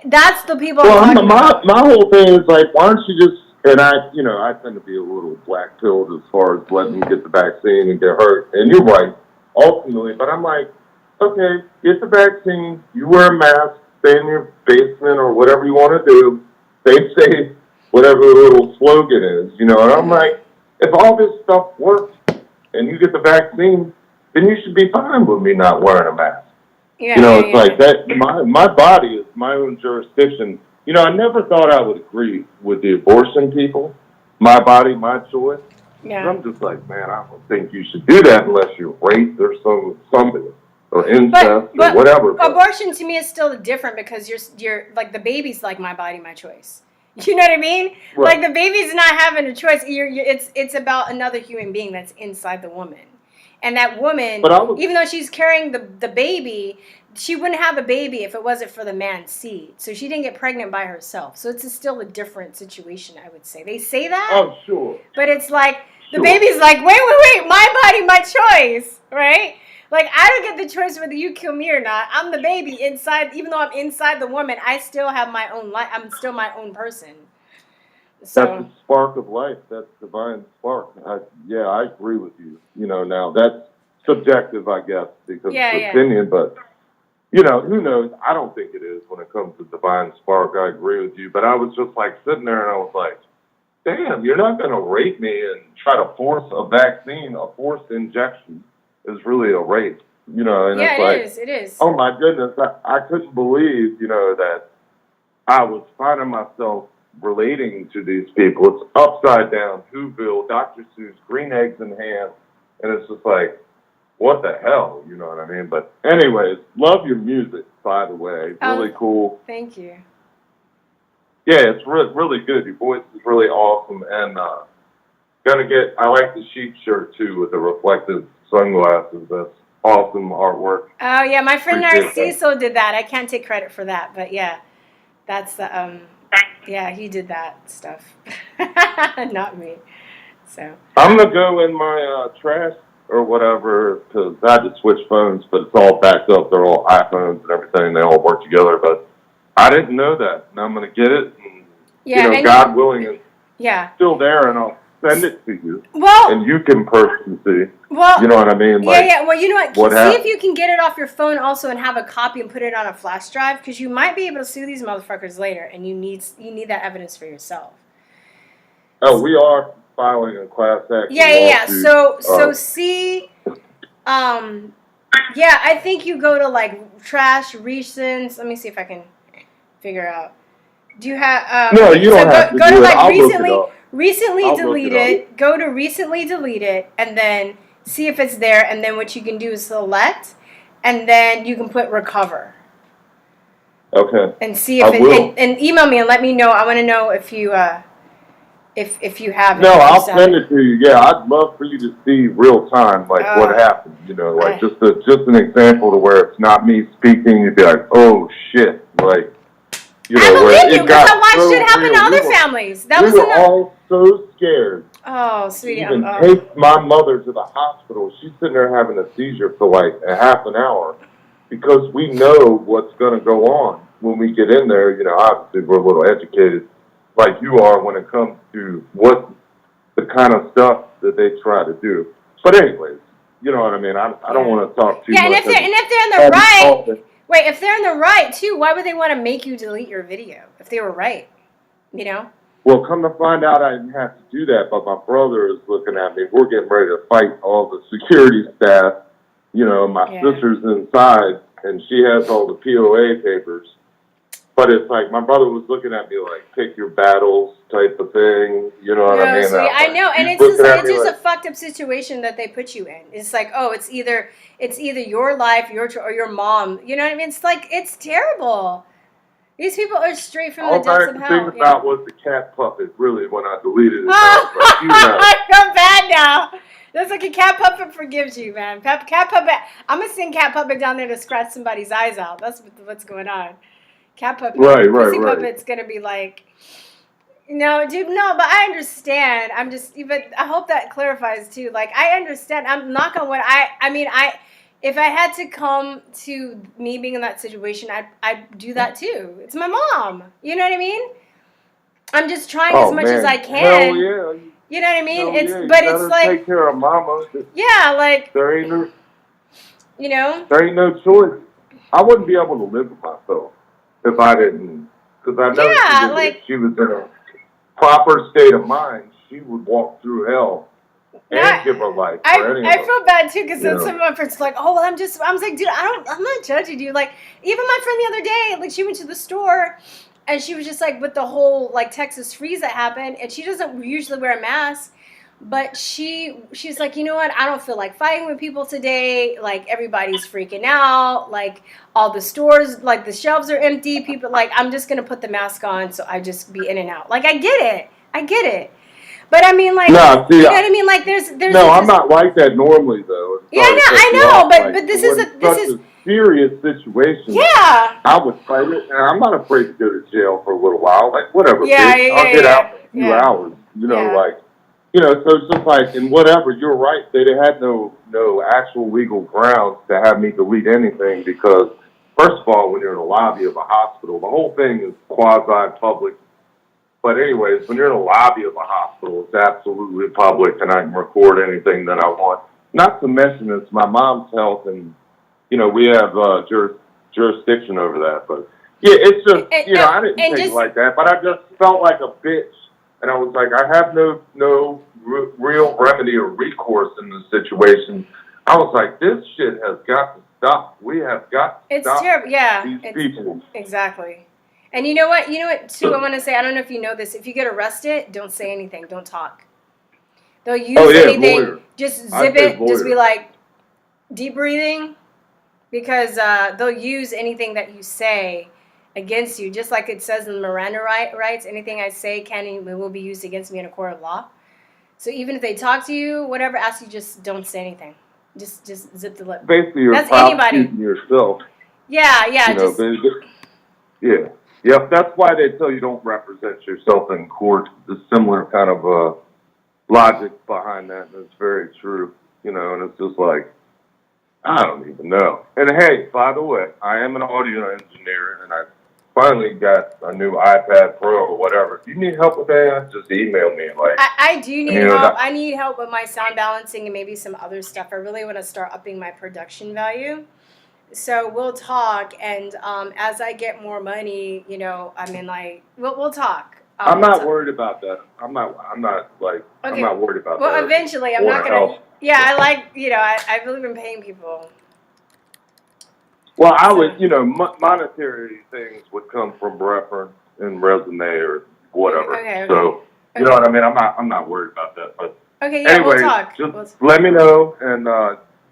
That's the people I'm talking about. My whole thing is, like, why don't you just, and I tend to be a little black-pilled as far as letting them get the vaccine and get hurt. And you're right, ultimately, but I'm like, okay, get the vaccine, you wear a mask, stay in your basement or whatever you want to do, stay safe, whatever the little slogan is, you know. And I'm like, if all this stuff works and you get the vaccine, then you should be fine with me not wearing a mask. It's like that. My body is my own jurisdiction. You know, I never thought I would agree with the abortion people. My body, my choice. Yeah. I'm just like, man, I don't think you should do that unless you're raped or something. Or incest or whatever. Abortion to me is still different, because you're like, the baby's like my body, my choice. You know what I mean? Right. Like, the baby's not having a choice. It's about another human being that's inside the woman. And that woman, even though she's carrying the baby, she wouldn't have a baby if it wasn't for the man's seed. So she didn't get pregnant by herself. So it's still a different situation, I would say. They say that. Oh, sure. But it's like, the baby's like, wait, my body, my choice, right? Like, I don't get the choice whether you kill me or not. I'm the baby inside. Even though I'm inside the woman, I still have my own life. I'm still my own person. So, that's the spark of life. That's divine spark. I agree with you. Now that's subjective, I guess, because it's opinion, but, who knows? I don't think it is when it comes to divine spark. I agree with you. But I was just like sitting there and I was like, damn, you're not going to rape me and try to force a vaccine, a forced injection is really a rape. And it's it is. Oh my goodness, I couldn't believe, that I was finding myself relating to these people. It's upside down, Whoville, Dr. Seuss, green eggs in hand, and it's just like, what the hell, you know what I mean? But anyways, love your music, by the way. Really cool. Thank you. Yeah, it's really good. Your voice is really awesome, and I like the sheep shirt too with the reflective sunglasses. That's awesome artwork. Oh yeah, my friend Narciso did that. I can't take credit for that, but yeah, that's the he did that stuff, not me. So I'm gonna go in my trash or whatever because I had to switch phones, but it's all backed up. They're all iPhones and everything. They all work together, but I didn't know that, and I'm gonna get it. And, God willing, it's still there, and I'll send it to you. Well, and you can personally see. Well, you know what I mean? Like, Well, you know what? See if you can get it off your phone also and have a copy and put it on a flash drive because you might be able to sue these motherfuckers later, and you need that evidence for yourself. Oh, we are filing a class action. Yeah. So see, I think you go to like trash recents. Let me see if I can figure out. Do you have? No, you don't have to go do to it. like I'll recently delete it. Go to recently delete it, and then see if it's there. And then what you can do is select, and then you can put recover. Okay. And see if and email me and let me know. I want to know if you if you have it. No, I'll send it to you. Yeah, I'd love for you to see real time, like what happened. Just an example to where it's not me speaking. You'd be like, oh shit, like. I believe you because I watched it happen to other families. We were all so scared. Oh, sweetie. Even take my mother to the hospital. She's sitting there having a seizure for like a half an hour because we know what's going to go on when we get in there. Obviously we're a little educated like you are when it comes to what the kind of stuff that they try to do. But anyways, you know what I mean? I don't want to talk too much. Yeah, and if they're in the right... Wait, if they're in the right, too, why would they want to make you delete your video if they were right? Well, come to find out, I didn't have to do that, but my brother is looking at me. We're getting ready to fight all the security staff. My sister's inside, and she has all the POA papers. But it's like my brother was looking at me like, pick your battles type of thing. You know what I mean? I know, and it's just a fucked up situation that they put you in. It's like, it's either your life, or your mom. You know what I mean? It's like, it's terrible. These people are straight from the depths of hell. All I could think about was the cat puppet, really, when I deleted it. I feel bad now. That's like a cat puppet forgives you, man. Cat puppet. I'm going to send cat puppet down there to scratch somebody's eyes out. That's what's going on. Cat puppet. Pussy puppet's going to be like, no, dude, no, but I understand. But I hope that clarifies, too. Like, I understand. I'm not going to if I had to come to me being in that situation, I'd do that too. It's my mom. You know what I mean? I'm just trying as much as I can. Hell yeah. You know what I mean? It's like take care of mama. Yeah, like there ain't no choice. I wouldn't be able to live with myself if I didn't, because I know if she was in a proper state of mind, she would walk through hell. And give her life. I feel bad too because then some of my friends are like, "Oh well, I was like, dude, I'm not judging you." Like, even my friend the other day, like, she went to the store, and she was just like, with the whole like Texas freeze that happened, and she doesn't usually wear a mask, but she's like, you know what? I don't feel like fighting with people today. Like, everybody's freaking out. Like, all the stores, like, the shelves are empty. People, like, I'm just gonna put the mask on, so I just be in and out. Like, I get it. But I mean, like, No, see, you know what I mean? Like, there's. No, I'm not like that normally, though. Yeah, no, I know, but this is a serious situation. Yeah. I would fight it, and I'm not afraid to go to jail for a little while. Like, whatever, Yeah, bitch, yeah, I'll get yeah, out in a few hours. You know, Yeah. like, you know, so it's just like, and whatever. You're right. They had no actual legal grounds to have me delete anything because, first of all, when you're in the lobby of a hospital, the whole thing is quasi-public. But anyways, when you're in the lobby of a hospital, it's absolutely public, and I can record anything that I want. Not to mention it's my mom's health, and, you know, we have jurisdiction over that. But, yeah, it's just, you know, I didn't take it like that, but I just felt like a bitch. And I was like, I have no real remedy or recourse in this situation. I was like, this shit has got to stop. We have got to stop terrible. Yeah, these people. Exactly. And you know what, too, I want to say, I don't know if you know this, if you get arrested, don't say anything, don't talk. They'll use anything, lawyer. Just zip it, lawyer. Just be like, deep breathing, because they'll use anything that you say against you, just like it says in the Miranda rights, anything I say can and will be used against me in a court of law. So even if they talk to you, whatever, ask you, just don't say anything. Just zip the lip. Basically, you're prosecuting yourself. Yeah, you know, yeah. Yep, that's why they tell you don't represent yourself in court. There's similar kind of logic behind that, and it's very true. You know, and it's just like, I don't even know. And hey, by the way, I am an audio engineer, and I finally got a new iPad Pro or whatever. If you need help with that, just email me. Like, I do need help. I need help with my sound balancing and maybe some other stuff. I really want to start upping my production value. So we'll talk, and as I get more money, you know, I mean, like, we'll talk. I'm not worried about that. I'm not worried about that. Well, eventually, I'm not gonna. Yeah, I like, you know, I believe in paying people. Well, I would, you know, monetary things would come from reference and resume or whatever. Okay. So, you know what I mean? I'm not worried about that. But okay, yeah, anyway, we'll talk. Just let me know, and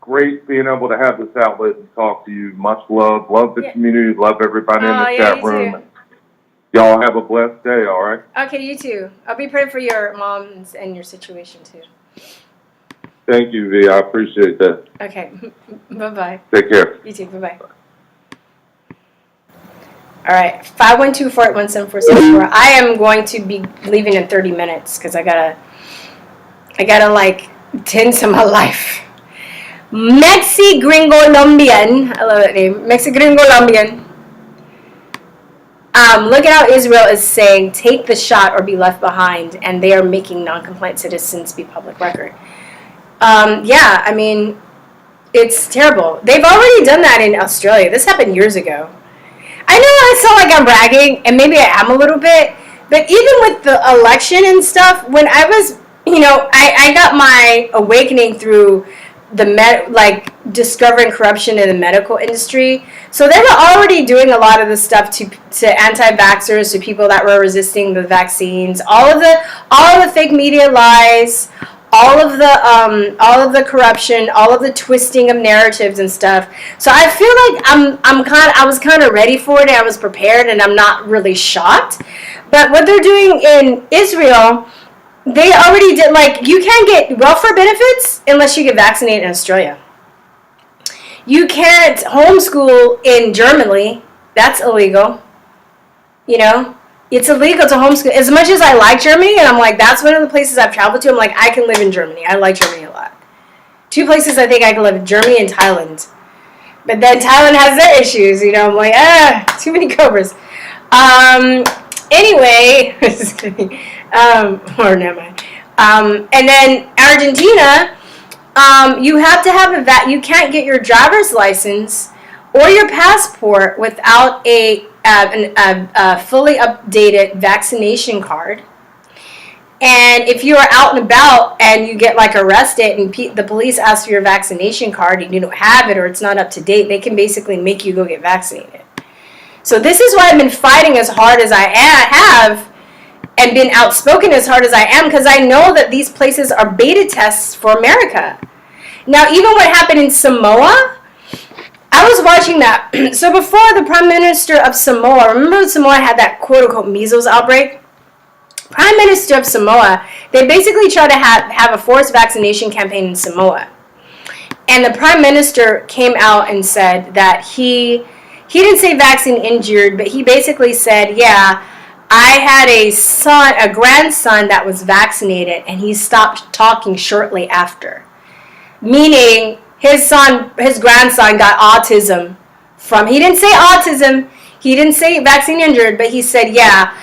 great being able to have this outlet and talk to you. Much love. Love the community. Love everybody in the chat room. Too. Y'all have a blessed day, all right? Okay, you too. I'll be praying for your mom and your situation, too. Thank you, V. I appreciate that. Okay. Bye-bye. Take care. You too. Bye-bye. All right. 512-481-7464. I am going to be leaving in 30 minutes because I gotta like tend to my life. Mexigringolombian. I love that name. Mexigringolombian. Look at how Israel is saying, take the shot or be left behind, and they are making non-compliant citizens be public record. Yeah, I mean, it's terrible. They've already done that in Australia. This happened years ago. I know I sound like I'm bragging, and maybe I am a little bit, but even with the election and stuff, when I was, you know, I got my awakening through discovering corruption in the medical industry. So they were already doing a lot of the stuff to anti-vaxxers, to people that were resisting the vaccines, all of the fake media lies, all of the corruption, all of the twisting of narratives and stuff. So I feel like I was kind of ready for it, and I was prepared, and I'm not really shocked. But what they're doing in Israel, they already did, like, you can't get welfare benefits unless you get vaccinated in Australia. You can't homeschool in Germany. That's illegal. You know? It's illegal to homeschool. As much as I like Germany, and I'm like, that's one of the places I've traveled to, I'm like, I can live in Germany. I like Germany a lot. 2 places I think I can live in, Germany and Thailand. But then Thailand has their issues, you know? I'm like, too many cobras. Anyway, just kidding. Or never mind. And then Argentina, you have to have you can't get your driver's license or your passport without a fully updated vaccination card. And if you are out and about and you get like arrested and the police ask for your vaccination card and you don't have it or it's not up to date, they can basically make you go get vaccinated. So this is why I've been fighting as hard as I have and been outspoken as hard as I am, because I know that these places are beta tests for America. Now, even what happened in Samoa, I was watching that. So before the Prime Minister of Samoa, remember Samoa had that quote-unquote measles outbreak? Prime Minister of Samoa, they basically try to have a forced vaccination campaign in Samoa. And the Prime Minister came out and said that he didn't say vaccine injured, but he basically said, yeah, I had a grandson that was vaccinated, and he stopped talking shortly after. Meaning his grandson got autism he didn't say autism, he didn't say vaccine injured, but he said, yeah,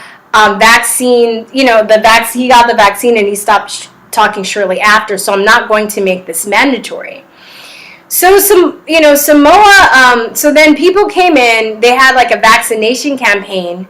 vaccine, he got the vaccine and he stopped talking shortly after, so I'm not going to make this mandatory. So Samoa, so then people came in, they had like a vaccination campaign,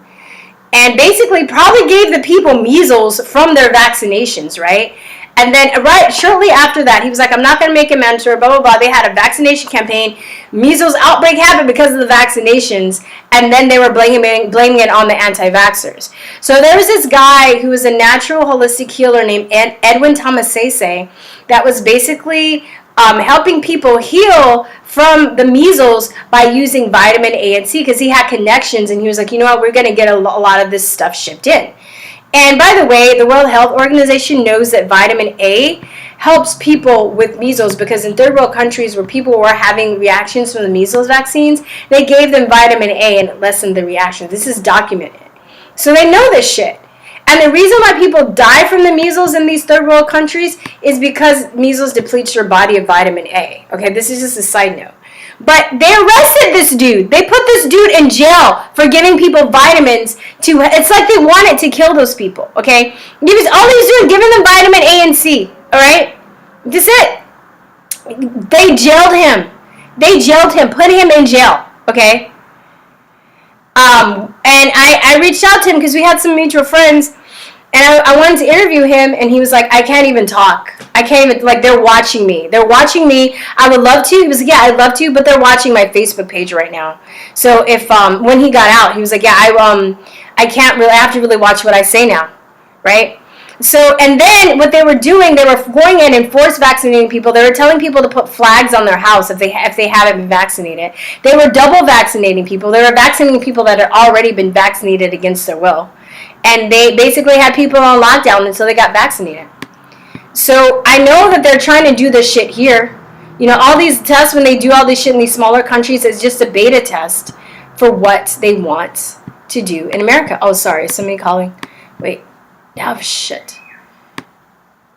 and basically probably gave the people measles from their vaccinations, right? And then shortly after that, he was like, I'm not going to make it mandatory, blah, blah, blah. They had a vaccination campaign. Measles outbreak happened because of the vaccinations, and then they were blaming it on the anti-vaxxers. So there was this guy who was a natural holistic healer named Edwin Tamasese that was basically helping people heal from the measles by using vitamin A and C, because he had connections, and he was like, you know what, we're going to get a lot of this stuff shipped in. And by the way, the World Health Organization knows that vitamin A helps people with measles, because in third world countries where people were having reactions from the measles vaccines, they gave them vitamin A and it lessened the reaction. This is documented. So they know this shit. And the reason why people die from the measles in these third world countries is because measles depletes your body of vitamin A. Okay, this is just a side note. But they arrested this dude. They put this dude in jail for giving people vitamins it's like they wanted to kill those people, okay? All he's doing, giving them vitamin A and C, all right? That's it. They jailed him. Put him in jail, okay? And I reached out to him because we had some mutual friends, and I wanted to interview him, and he was like, I can't even talk. I can't even, like, they're watching me. I would love to. He was like, yeah, I'd love to, but they're watching my Facebook page right now. So if, when he got out, he was like, yeah, I can't really, I have to really watch what I say now, right? So, and then what they were doing, they were going in and force vaccinating people. They were telling people to put flags on their house if they haven't been vaccinated. They were double vaccinating people. They were vaccinating people that had already been vaccinated against their will. And they basically had people on lockdown until they got vaccinated. So I know that they're trying to do this shit here. You know, all these tests, when they do all this shit in these smaller countries, it's just a beta test for what they want to do in America. Oh, sorry, is somebody calling? Wait. Oh, shit.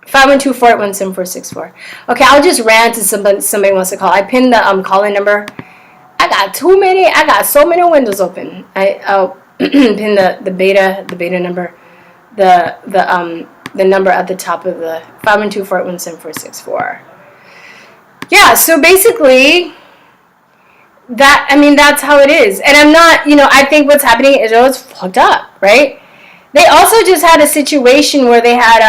512-481-7464. Okay, I'll just rant to somebody wants to call. I pinned the call-in number. I got so many windows open. I'll pin the beta number. The number at the top of the 512-481-7464. Yeah, so basically that's how it is. And I'm not, I think what's happening in Israel is fucked up, right? They also just had a situation where they had,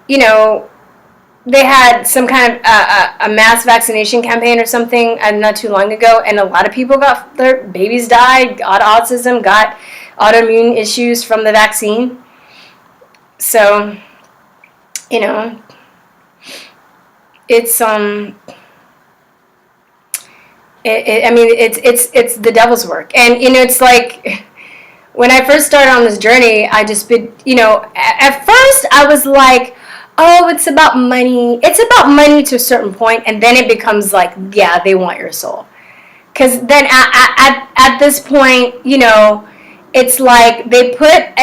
they had some kind of a mass vaccination campaign or something not too long ago, and a lot of people their babies died, got autism, got autoimmune issues from the vaccine. So, it's it's the devil's work, and it's like, when I first started on this journey, I just been, at first I was like, oh, it's about money. It's about money to a certain point, and then it becomes like, yeah, they want your soul. Because then at this point, it's like they put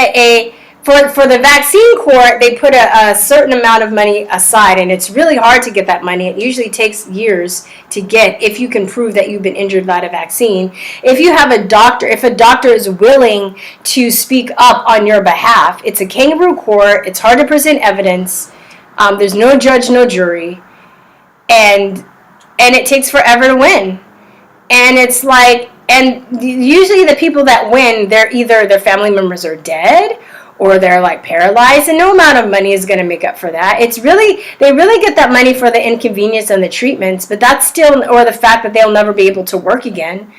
for the vaccine court, they put a certain amount of money aside, and it's really hard to get that money. It usually takes years to get if you can prove that you've been injured by the vaccine. If you have if a doctor is willing to speak up on your behalf, it's a kangaroo court. It's hard to present evidence. There's no judge, no jury, and it takes forever to win. And it's like, and usually the people that win, they're either their family members are dead, or they're like paralyzed, and no amount of money is going to make up for that. They really get that money for the inconvenience and the treatments, but that's still, or the fact that they'll never be able to work again.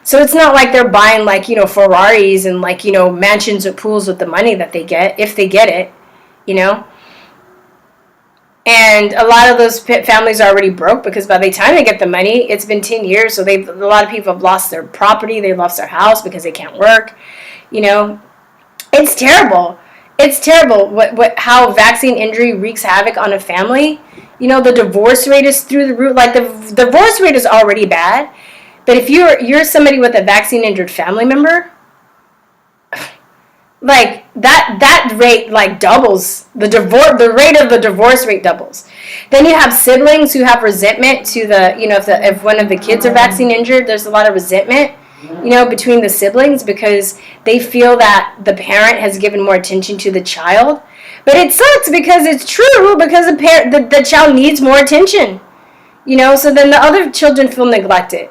So it's not like they're buying Ferraris and mansions or pools with the money that they get, if they get it, And a lot of those families are already broke, because by the time they get the money, it's been 10 years. So a lot of people have lost their property. They've lost their house because they can't work, It's terrible. It's terrible how vaccine injury wreaks havoc on a family. You know, the divorce rate is through the roof. Like, the divorce rate is already bad, but if you're somebody with a vaccine injured family member, like that rate like doubles. The rate of the divorce rate doubles. Then you have siblings who have resentment to the, you know, if one of the kids are vaccine injured, there's a lot of resentment, you know, between the siblings because they feel that the parent has given more attention to the child. But it sucks because it's true, because the child needs more attention, you know, so then the other children feel neglected,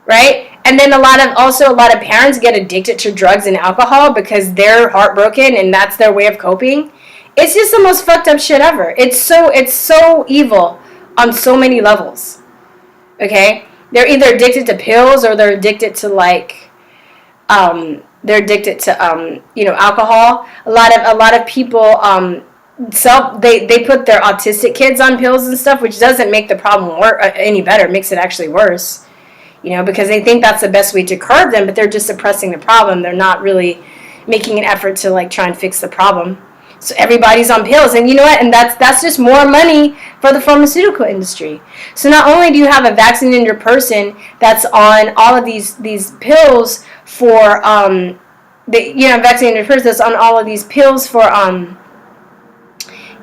right? And then a lot of parents get addicted to drugs and alcohol because they're heartbroken and that's their way of coping. It's just the most fucked up shit ever. It's so evil on so many levels. Okay? They're either addicted to pills or they're addicted to alcohol. A lot of people they put their autistic kids on pills and stuff, which doesn't make the problem any better. It makes it actually worse. You know, because they think that's the best way to curb them, but they're just suppressing the problem. They're not really making an effort to like try and fix the problem. So everybody's on pills, and you know what? And that's just more money for the pharmaceutical industry. So not only do you have a vaccine-injured person that's on all of these pills for vaccine-injured person that's on all of these pills for the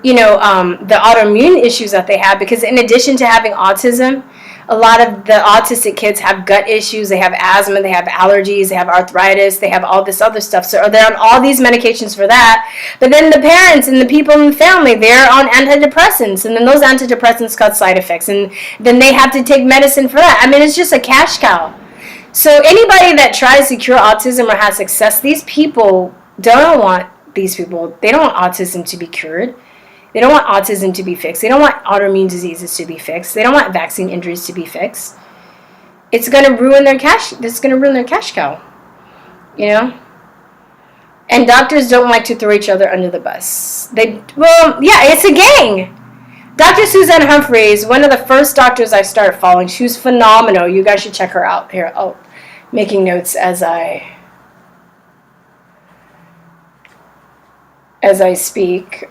autoimmune issues that they have, because in addition to having autism, a lot of the autistic kids have gut issues, they have asthma, they have allergies, they have arthritis, they have all this other stuff. So they're on all these medications for that. But then the parents and the people in the family, they're on antidepressants. And then those antidepressants cause side effects. And then they have to take medicine for that. I mean, it's just a cash cow. So anybody that tries to cure autism or has success, these people don't want these people. They don't want autism to be cured. They don't want autism to be fixed. They don't want autoimmune diseases to be fixed. They don't want vaccine injuries to be fixed. It's going to ruin their cash. It's going to ruin their cash cow. You know? And doctors don't like to throw each other under the bus. It's a gang. Dr. Susan Humphries, one of the first doctors I started following, she was phenomenal. You guys should check her out. Here, making notes as I speak.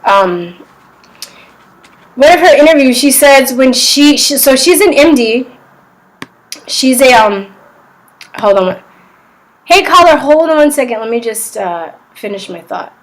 One of her interviews, she says when so she's an MD. She's a hold on. Hey caller, hold on 1 second. Let me just finish my thought.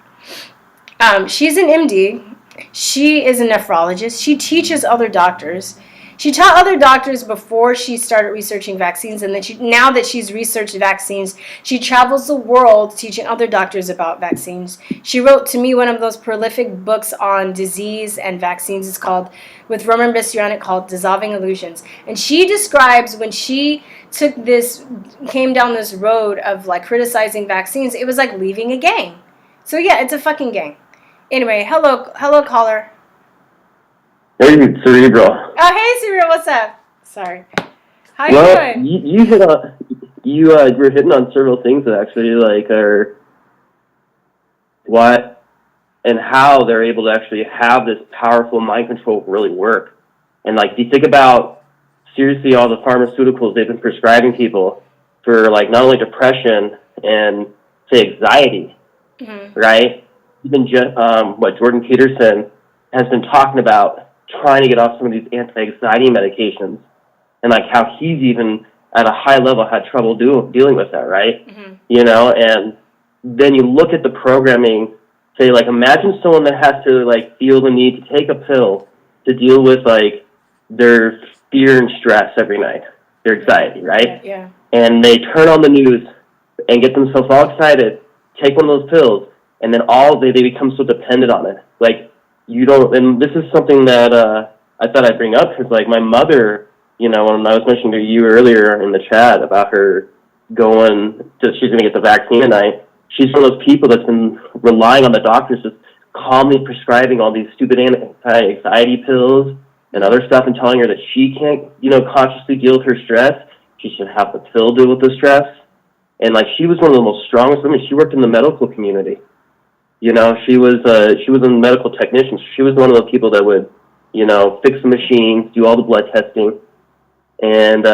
She's an MD. She is a nephrologist. She teaches other doctors. She taught other doctors before she started researching vaccines, and then now that she's researched vaccines, she travels the world teaching other doctors about vaccines. She wrote to me one of those prolific books on disease and vaccines. It's called, with Roman Bastianic, called Dissolving Illusions. And she describes when she came down this road of like criticizing vaccines, it was like leaving a gang. So yeah, it's a fucking gang. Anyway, hello caller. Hey, Cerebral. Oh, hey, Cerebral, what's up? Sorry. How you doing? You were hitting on several things that actually are what and how they're able to actually have this powerful mind control really work. And if you think about seriously all the pharmaceuticals they've been prescribing people for not only depression and say anxiety, right? Even Jordan Peterson has been talking about trying to get off some of these anti-anxiety medications, and how he's even at a high level had trouble dealing with that, right? You know, and then you look at the programming, say imagine someone that has to feel the need to take a pill to deal with their fear and stress every night, their anxiety, right? Yeah. And they turn on the news and get themselves all excited, take one of those pills, and then they become so dependent on it. You don't, and this is something that I thought I'd bring up because, my mother, when I was mentioning to you earlier in the chat about her she's going to get the vaccine tonight, she's one of those people that's been relying on the doctors just calmly prescribing all these stupid anti-anxiety pills and other stuff and telling her that she can't, consciously deal with her stress. She should have the pill deal with the stress. And, she was one of the most strongest women. She worked in the medical community. She was a medical technician. She was one of the people that would, fix the machines, do all the blood testing, and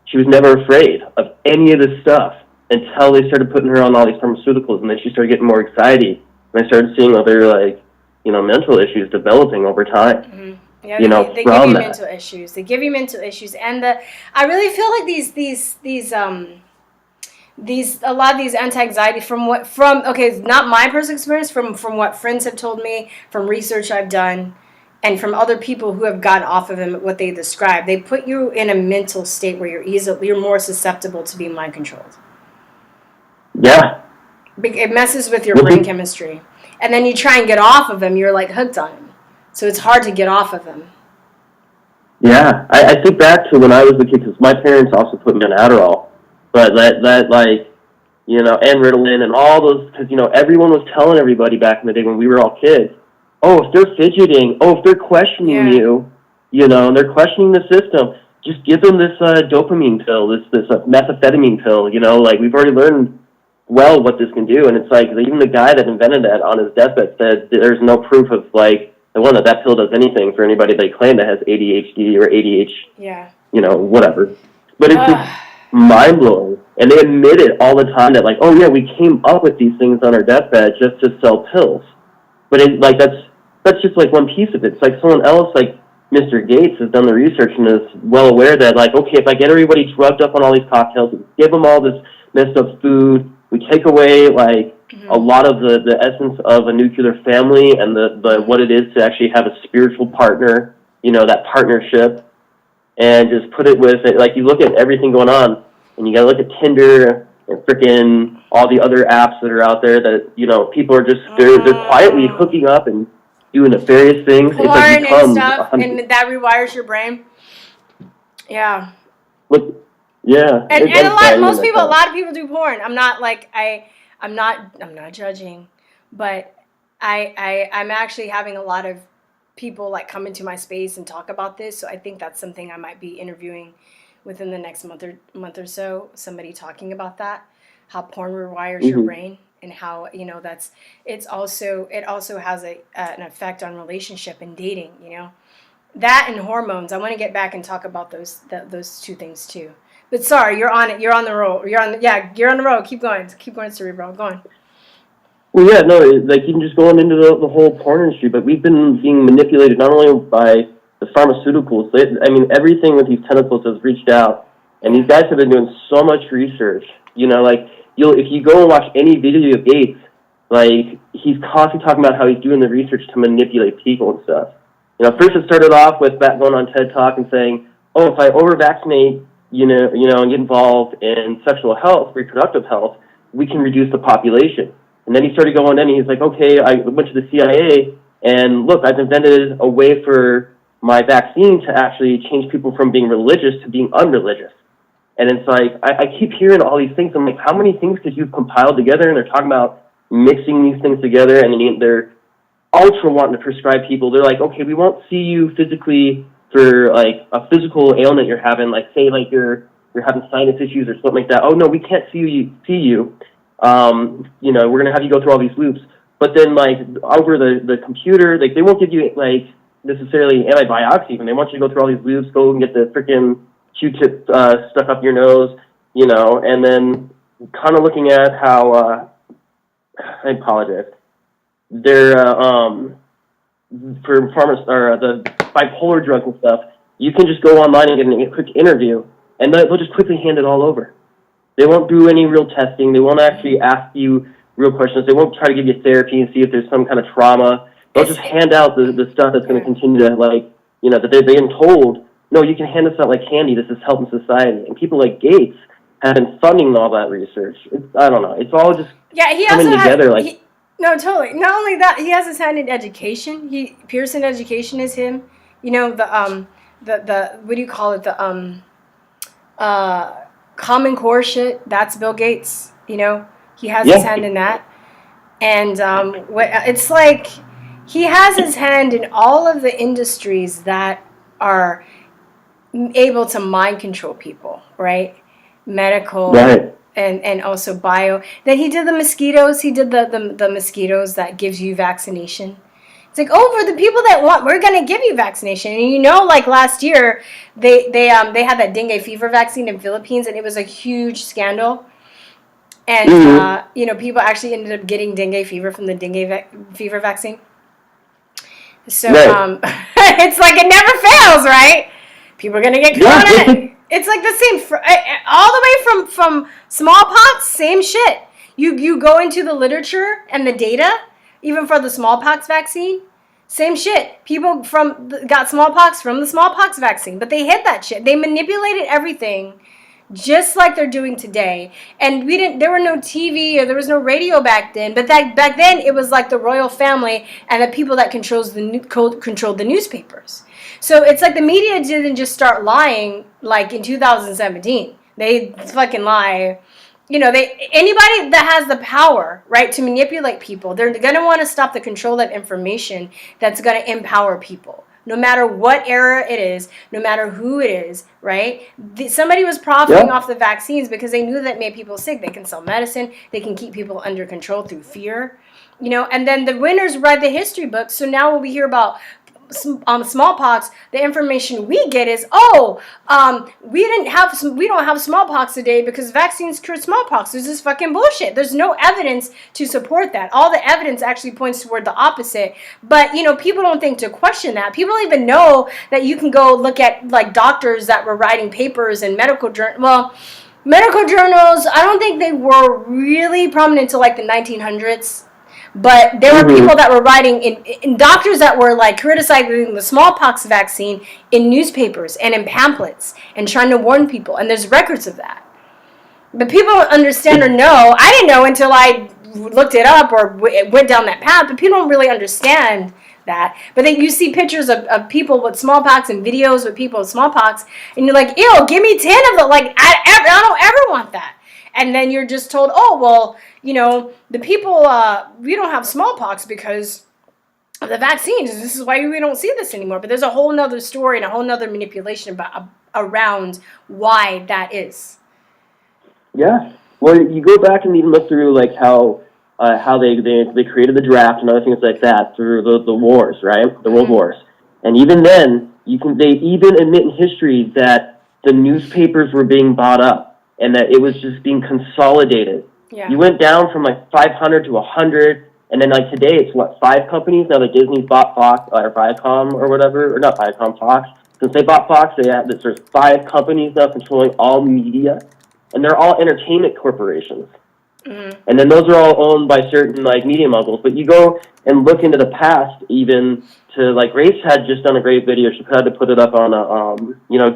she was never afraid of any of this stuff until they started putting her on all these pharmaceuticals, and then she started getting more anxiety, And I started seeing other, like, mental issues developing over time. Mm-hmm. Yeah, they give from you that. mental issues. They give you mental issues, and I really feel like a lot of these anti-anxiety not my personal experience, from what friends have told me, from research I've done, and from other people who have gotten off of them, what they describe, they put you in a mental state where you're more susceptible to being mind controlled. Yeah. It messes with your brain chemistry, and then you try and get off of them, you're like hooked on them, so it's hard to get off of them. Yeah, I think back to when I was a kid, because my parents also put me on Adderall, but that like, and Ritalin and all those, because, everyone was telling everybody back in the day when we were all kids, oh, if they're fidgeting, oh, if they're questioning you, and they're questioning the system, just give them this dopamine pill, this methamphetamine pill, like, we've already learned well what this can do, and it's like, even the guy that invented that on his deathbed said there's no proof of, like, that pill does anything for anybody they claim that has ADHD or ADH, whatever. But it's just mind-blowing. And they admit it all the time that, like, oh, yeah, we came up with these things on our deathbed just to sell pills. But, that's just, like, one piece of it. It's like someone else, like Mr. Gates, has done the research and is well aware that, like, okay, if I get everybody drugged up on all these cocktails, give them all this messed up food, we take away, like, a lot of the essence of a nuclear family and the what it is to actually have a spiritual partner, that partnership, and just put it with it. Like, you look at everything going on, and you gotta look at Tinder and frickin' all the other apps that are out there that, people are just, they're quietly hooking up and doing nefarious things. Porn it's like and stuff, and that rewires your brain. Yeah. Look, yeah. And a lot of people do porn. I'm not judging, but I'm actually having a lot of people, like, come into my space and talk about this. So I think that's something I might be interviewing within the next month or so. Somebody talking about that, how porn rewires your brain, and how it also has an effect on relationship and dating. That and hormones. I want to get back and talk about those two things too. But sorry, you're on it. You're on the roll. You're on the roll. Keep going, Cerebral. Go on. Well, yeah, no, like, even just going into the whole porn industry, but we've been being manipulated not only by the pharmaceuticals. Everything with these tentacles has reached out, and these guys have been doing so much research. Like, if you go and watch any video of Gates, like, he's constantly talking about how he's doing the research to manipulate people and stuff. First it started off with that going on TED Talk and saying, oh, if I over-vaccinate, and get involved in sexual health, reproductive health, we can reduce the population. And then he started going in, and he's like, okay, I went to the CIA, and look, I've invented a way for my vaccine to actually change people from being religious to being unreligious. And it's like, I keep hearing all these things. I'm like, how many things could you compile together? And they're talking about mixing these things together, and then they're ultra wanting to prescribe people. They're like, okay, we won't see you physically for, like, a physical ailment you're having, like, say, like, you're having sinus issues or something like that. Oh, no, we can't see you. We're going to have you go through all these loops. But then, like, over the computer, like, they won't give you, like, necessarily antibiotics even. They want you to go through all these loops, go and get the freaking Q-tip stuck up your nose, and then kind of looking at how, I apologize, they're, for the bipolar drugs and stuff, you can just go online and get a quick interview, and they'll just quickly hand it all over. They won't do any real testing. They won't actually ask you real questions. They won't try to give you therapy and see if there's some kind of trauma. They'll just hand out the stuff that's going to continue to, like, that they're being told, no, you can hand this out like candy. This is helping society. And people like Gates have been funding all that research. I don't know. It's all just coming together. No, totally. Not only that, he has his hand in education. Pearson Education is him. The what do you call it? The Common Core shit. That's Bill Gates. He has his hand in that. And it's like he has his hand in all of the industries that are able to mind control people, right? Medical, right. And also bio. Then he did the mosquitoes. He did the mosquitoes that gives you vaccination. It's like, oh, for the people that want, we're gonna give you vaccination. And like last year, they had that dengue fever vaccine in Philippines, and it was a huge scandal. And, people actually ended up getting dengue fever from the dengue fever vaccine. So, Right. it's like it never fails, right? People are going to get corona. It's like the same, all the way from smallpox, same shit. You go into the literature and the data, even for the smallpox vaccine, same shit. People got smallpox from the smallpox vaccine, but they hid that shit. They manipulated everything just like they're doing today. And there were no TV or there was no radio back then, but back then it was like the royal family and the people that controlled the newspapers. So it's like the media didn't just start lying like in 2017. They fucking lie. Anybody that has the power, right, to manipulate people, they're going to want to stop the control of information that's going to empower people. No matter what era it is, no matter who it is, right? Somebody was profiting off the vaccines because they knew that made people sick. They can sell medicine. They can keep people under control through fear. And then the winners write the history books. So now when we hear about smallpox, the information we get is, we don't have smallpox today because vaccines cured smallpox. This is fucking bullshit. There's no evidence to support that. All the evidence actually points toward the opposite. But people don't think to question that. People don't even know that you can go look at like doctors that were writing papers in medical journals. Well, medical journals, I don't think they were really prominent until like the 1900s. But there were people that were writing in doctors that were like criticizing the smallpox vaccine in newspapers and in pamphlets and trying to warn people. And there's records of that. But people don't understand or know. I didn't know until I looked it up or went down that path. But people don't really understand that. But then you see pictures of people with smallpox and videos with people with smallpox. And you're like, ew, give me 10 of them. Like, I don't ever want that. And then you're just told, the people, we don't have smallpox because of the vaccines. This is why we don't see this anymore. But there's a whole nother story and a whole nother manipulation around why that is. Yeah. Well, you go back and even look through like how they created the draft and other things like that through the wars, right? The world wars. And even then, they even admit in history that the newspapers were being bought up. And that it was just being consolidated. Yeah. You went down from like 500 to 100, and then like today it's 5 companies now that Disney's bought Fox or Viacom or whatever, or not Viacom, Fox. Since they bought Fox, there's 5 companies now controlling all media, and they're all entertainment corporations. Mm-hmm. And then those are all owned by certain like media moguls. But you go and look into the past, even to like Grace had just done a great video. She had to put it up on a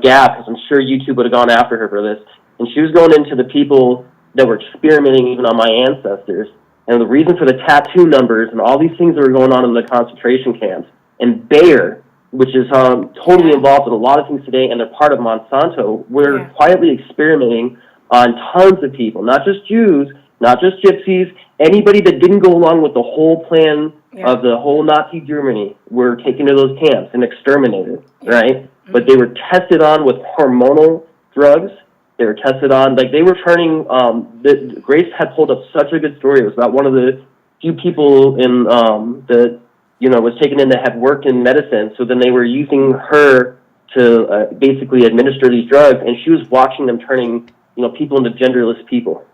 Gap, because I'm sure YouTube would have gone after her for this. And she was going into the people that were experimenting even on my ancestors. And the reason for the tattoo numbers and all these things that were going on in the concentration camps. And Bayer, which is totally involved in a lot of things today, and they're part of Monsanto, were quietly experimenting on tons of people. Not just Jews, not just gypsies, anybody that didn't go along with the whole plan of the whole Nazi Germany were taken to those camps and exterminated, right? Mm-hmm. But they were tested on with hormonal drugs. They were tested on, like they were turning, Grace had pulled up such a good story. It was about one of the few people in that, was taken in that had worked in medicine. So then they were using her to basically administer these drugs, and she was watching them turning, people into genderless people.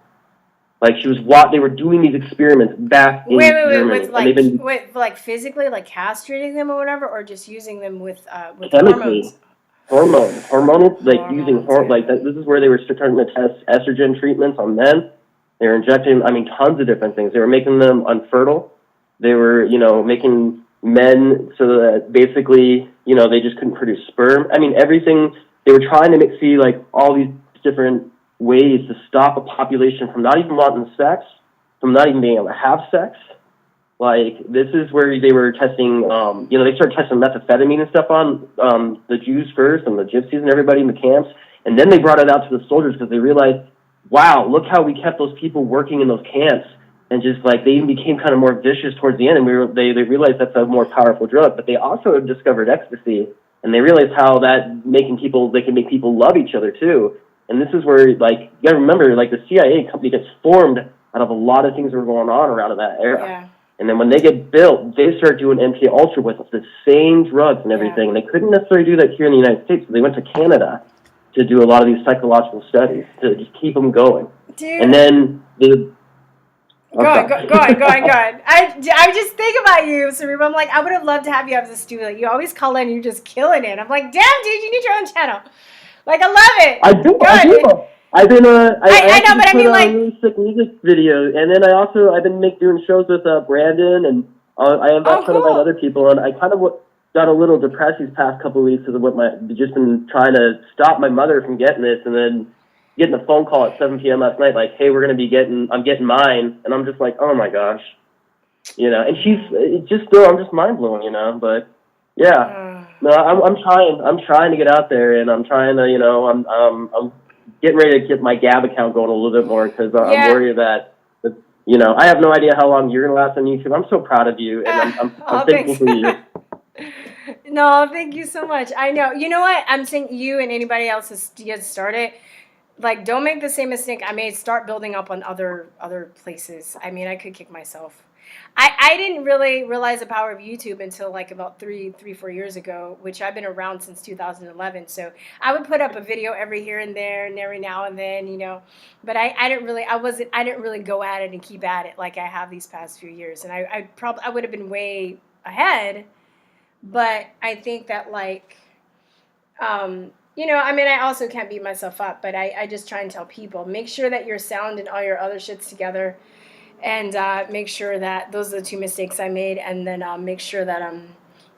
Like they were doing these experiments back in Germany. With like physically, like castrating them or whatever, or just using them with chemically. Hormones? Hormonal, this is where they were starting to test estrogen treatments on men. They were injecting, tons of different things. They were making them unfertile. They were, making men so that basically, they just couldn't produce sperm. Everything, they were trying to see, like, all these different ways to stop a population from not even wanting sex, from not even being able to have sex. Like, this is where they were testing, they started testing methamphetamine and stuff on the Jews first and the gypsies and everybody in the camps. And then they brought it out to the soldiers because they realized, wow, look how we kept those people working in those camps. And just, like, they even became kind of more vicious towards the end. And they realized that's a more powerful drug. But they also discovered ecstasy. And they realized how they can make people love each other, too. And this is where, like, you got to remember, like, the CIA company gets formed out of a lot of things that were going on around in that era. Yeah. And then when they get built, they start doing MK Ultra with the same drugs and everything. And they couldn't necessarily do that here in the United States. So they went to Canada to do a lot of these psychological studies to just keep them going. Dude. And then Go on. I just think about you, Cerebral. I'm like, I would have loved to have you as a student. Like, you always call in, you're just killing it. I'm like, damn, dude, you need your own channel. Like, I love it. I do. I've been I know, but I mean, like, a really sick music video, and then I've been doing shows with Brandon, and I invite some of my other people, and I kind of got a little depressed these past couple of weeks because of what just been trying to stop my mother from getting this, and then getting a phone call at 7 p.m. last night, like, hey, I'm getting mine, and I'm just like, oh my gosh, and I'm just mind blowing, but yeah, no, I'm trying to get out there, and I'm trying to, I'm getting ready to get my Gab account going a little bit more because I'm worried that, I have no idea how long you're gonna last on YouTube. I'm so proud of you, and I'm thankful for you. No, thank you so much. I know. You know what? I'm saying you and anybody else has started. Like, don't make the same mistake I made. Start building up on other places. I mean, I could kick myself. I didn't really realize the power of YouTube until like about 4 years ago, which I've been around since 2011. So I would put up a video every here and there and every now and then, But I didn't really go at it and keep at it like I have these past few years. And I would have been way ahead. But I think that like. I also can't beat myself up, but I just try and tell people, make sure that your sound and all your other shit's together, and make sure that those are the two mistakes I made, and then make sure that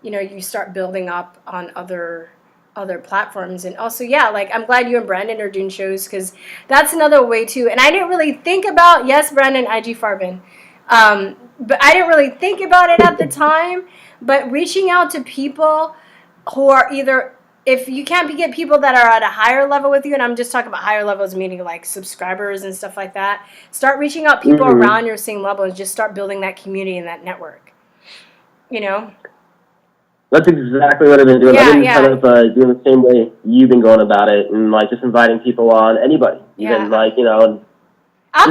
you start building up on other platforms. And also, like, I'm glad you and Brandon are doing shows, because that's another way too. And I didn't really think about, yes, Brandon, IG Farbin, but I didn't really think about it at the time, but reaching out to people who are either, if you can't get people that are at a higher level with you, and I'm just talking about higher levels, meaning like subscribers and stuff like that, start reaching out people around your same level and just start building that community and that network. That's exactly what I've been doing. I've been kind of doing the same way you've been going about it, and like just inviting people on, anybody, even like I'll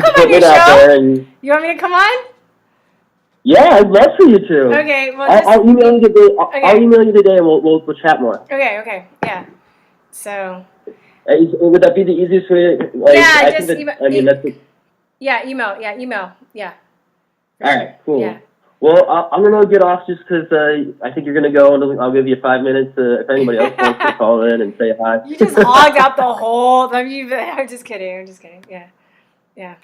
come on your show. You want me to come on? Yeah, I'd love for you to. Okay, well, I'll email you today. I'll email you today, and we'll chat more. Okay, yeah. So. Would that be the easiest way? Like, yeah, just email. Email. Yeah. All right, cool. Yeah. Well, I'm gonna get off just because I think you're gonna go, and I'll give you 5 minutes if anybody else wants to call in and say hi. You just hogged out the whole. I'm just kidding. Yeah.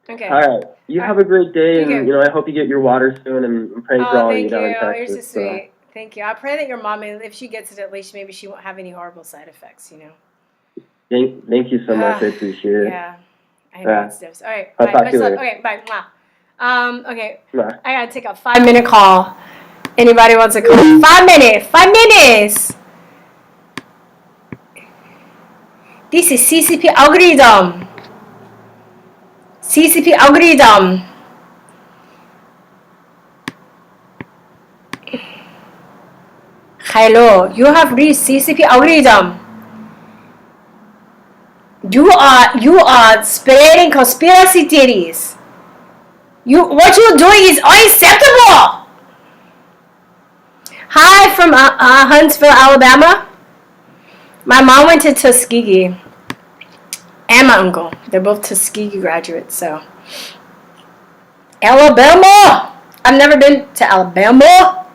Okay. All right. You have a great day, and I hope you get your water soon. And I'm praying for all of you down in Texas. You're so sweet. Thank you. I pray that your mom, if she gets it, at least maybe she won't have any horrible side effects. Thank you so much. I appreciate it. Yeah. I know it's stiff. All right. I'll talk to you later. Okay. Bye. Okay. Bye. I gotta take a 5-minute call. Anybody wants to call? 5 minutes. 5 minutes. This is CCP algorithm. CCP algorithm. Hello, you have reached CCP algorithm. You are spreading conspiracy theories. What you're doing is unacceptable. Hi from Huntsville, Alabama. My mom went to Tuskegee. And my uncle. They're both Tuskegee graduates, so. Alabama! I've never been to Alabama.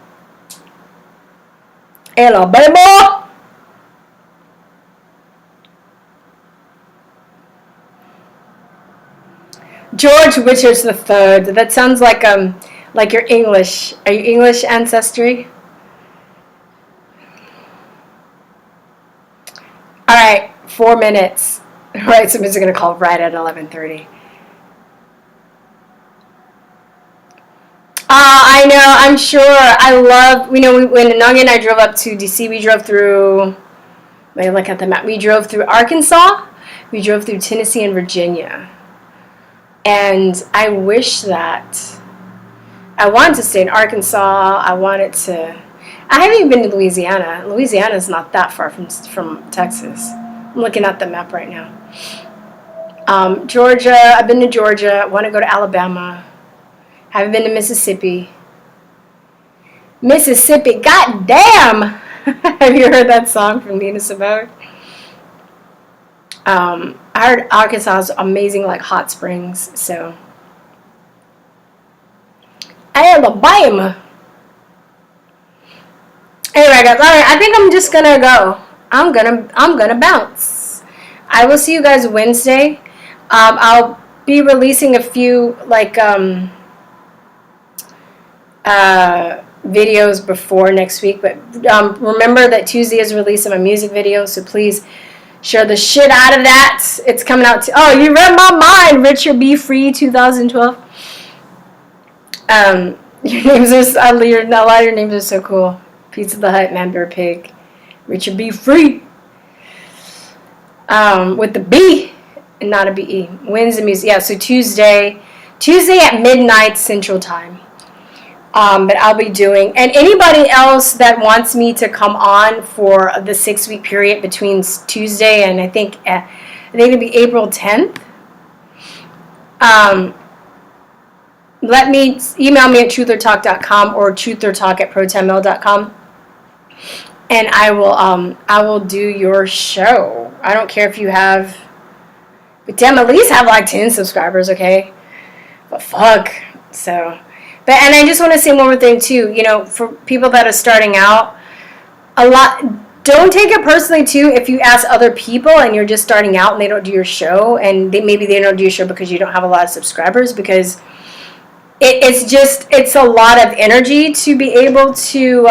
George Richards III. That sounds like you're English. Are you English ancestry? All right, 4 minutes. All right, somebody's going to call right at 11:30. I know, I'm sure. I love, when Nungi and I drove up to D.C., we drove through, let me look at the map. We drove through Arkansas, we drove through Tennessee and Virginia. And I wish that, I wanted to stay in Arkansas, I haven't even been to Louisiana. Louisiana's not that far from Texas. I'm looking at the map right now. Georgia, I've been to Georgia. I want to go to Alabama. Haven't been to Mississippi. Mississippi, goddamn! Have you heard that song from Nina Simone? I heard Arkansas has amazing like hot springs, so Alabama. Anyway, guys, all right, I think I'm just gonna go. I'm gonna bounce. I will see you guys Wednesday. I'll be releasing a few like videos before next week, but remember that Tuesday is release of a music video, so please share the shit out of that. It's coming out to, oh, you read my mind, Richard B. Free 2012. Your names are, a lot of your names are so cool. Pizza the Hut, Man Bear Pig, Richard B. Free. With the B and not a B-E. Wins the music. Yeah, so Tuesday at midnight Central Time. But I'll be doing, and anybody else that wants me to come on for the 6-week period between Tuesday and I think it'll be April 10th. Let me email me at TrutherTalk.com or TrutherTalk@protonmail.com, and I will do your show. I don't care if you have, but damn, at least have like 10 subscribers, okay? But fuck, so. But, and I just want to say one more thing too, you know, for people that are starting out, don't take it personally too if you ask other people and you're just starting out and they don't do your show, and maybe they don't do your show because you don't have a lot of subscribers, because it's a lot of energy to be able to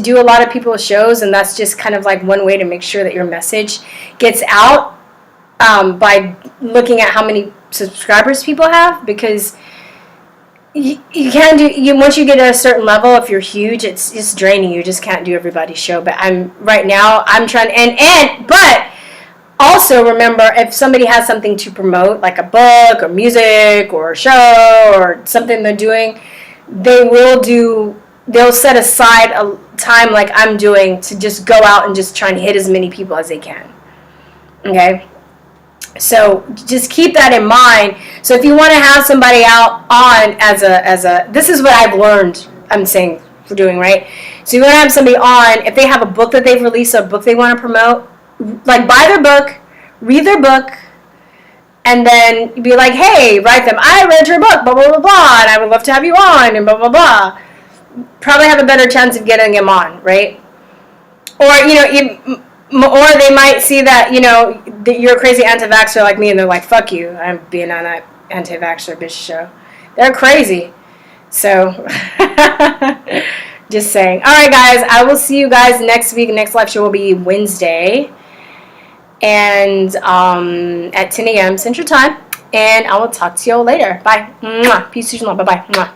do a lot of people's shows, and that's just kind of like one way to make sure that your message gets out, by looking at how many subscribers people have, because you can't do, once you get at a certain level, if you're huge, it's just draining. You just can't do everybody's show. But I'm trying, but also remember, if somebody has something to promote, like a book or music or a show or something they're doing, they'll set aside a time like I'm doing to just go out and just try and hit as many people as they can. Okay? So just keep that in mind. So if you want to have somebody out on as a this is what I've learned, I'm saying for doing, right? So you want to have somebody on, if they have a book that they've released, a book they want to promote, like buy their book, read their book, and then be like, hey, write them, I read your book, blah, blah, blah, blah, and I would love to have you on, and blah, blah, blah. Probably have a better chance of getting them on, right? Or, or they might see that, that you're a crazy anti-vaxxer like me, and they're like, fuck you, I'm being on that anti-vaxxer bitch show. They're crazy. So, just saying. All right, guys, I will see you guys next week. Next live show will be Wednesday, and at 10 a.m. Central Time, and I will talk to you all later. Bye. Mwah. Peace, love. Bye-bye. Mwah.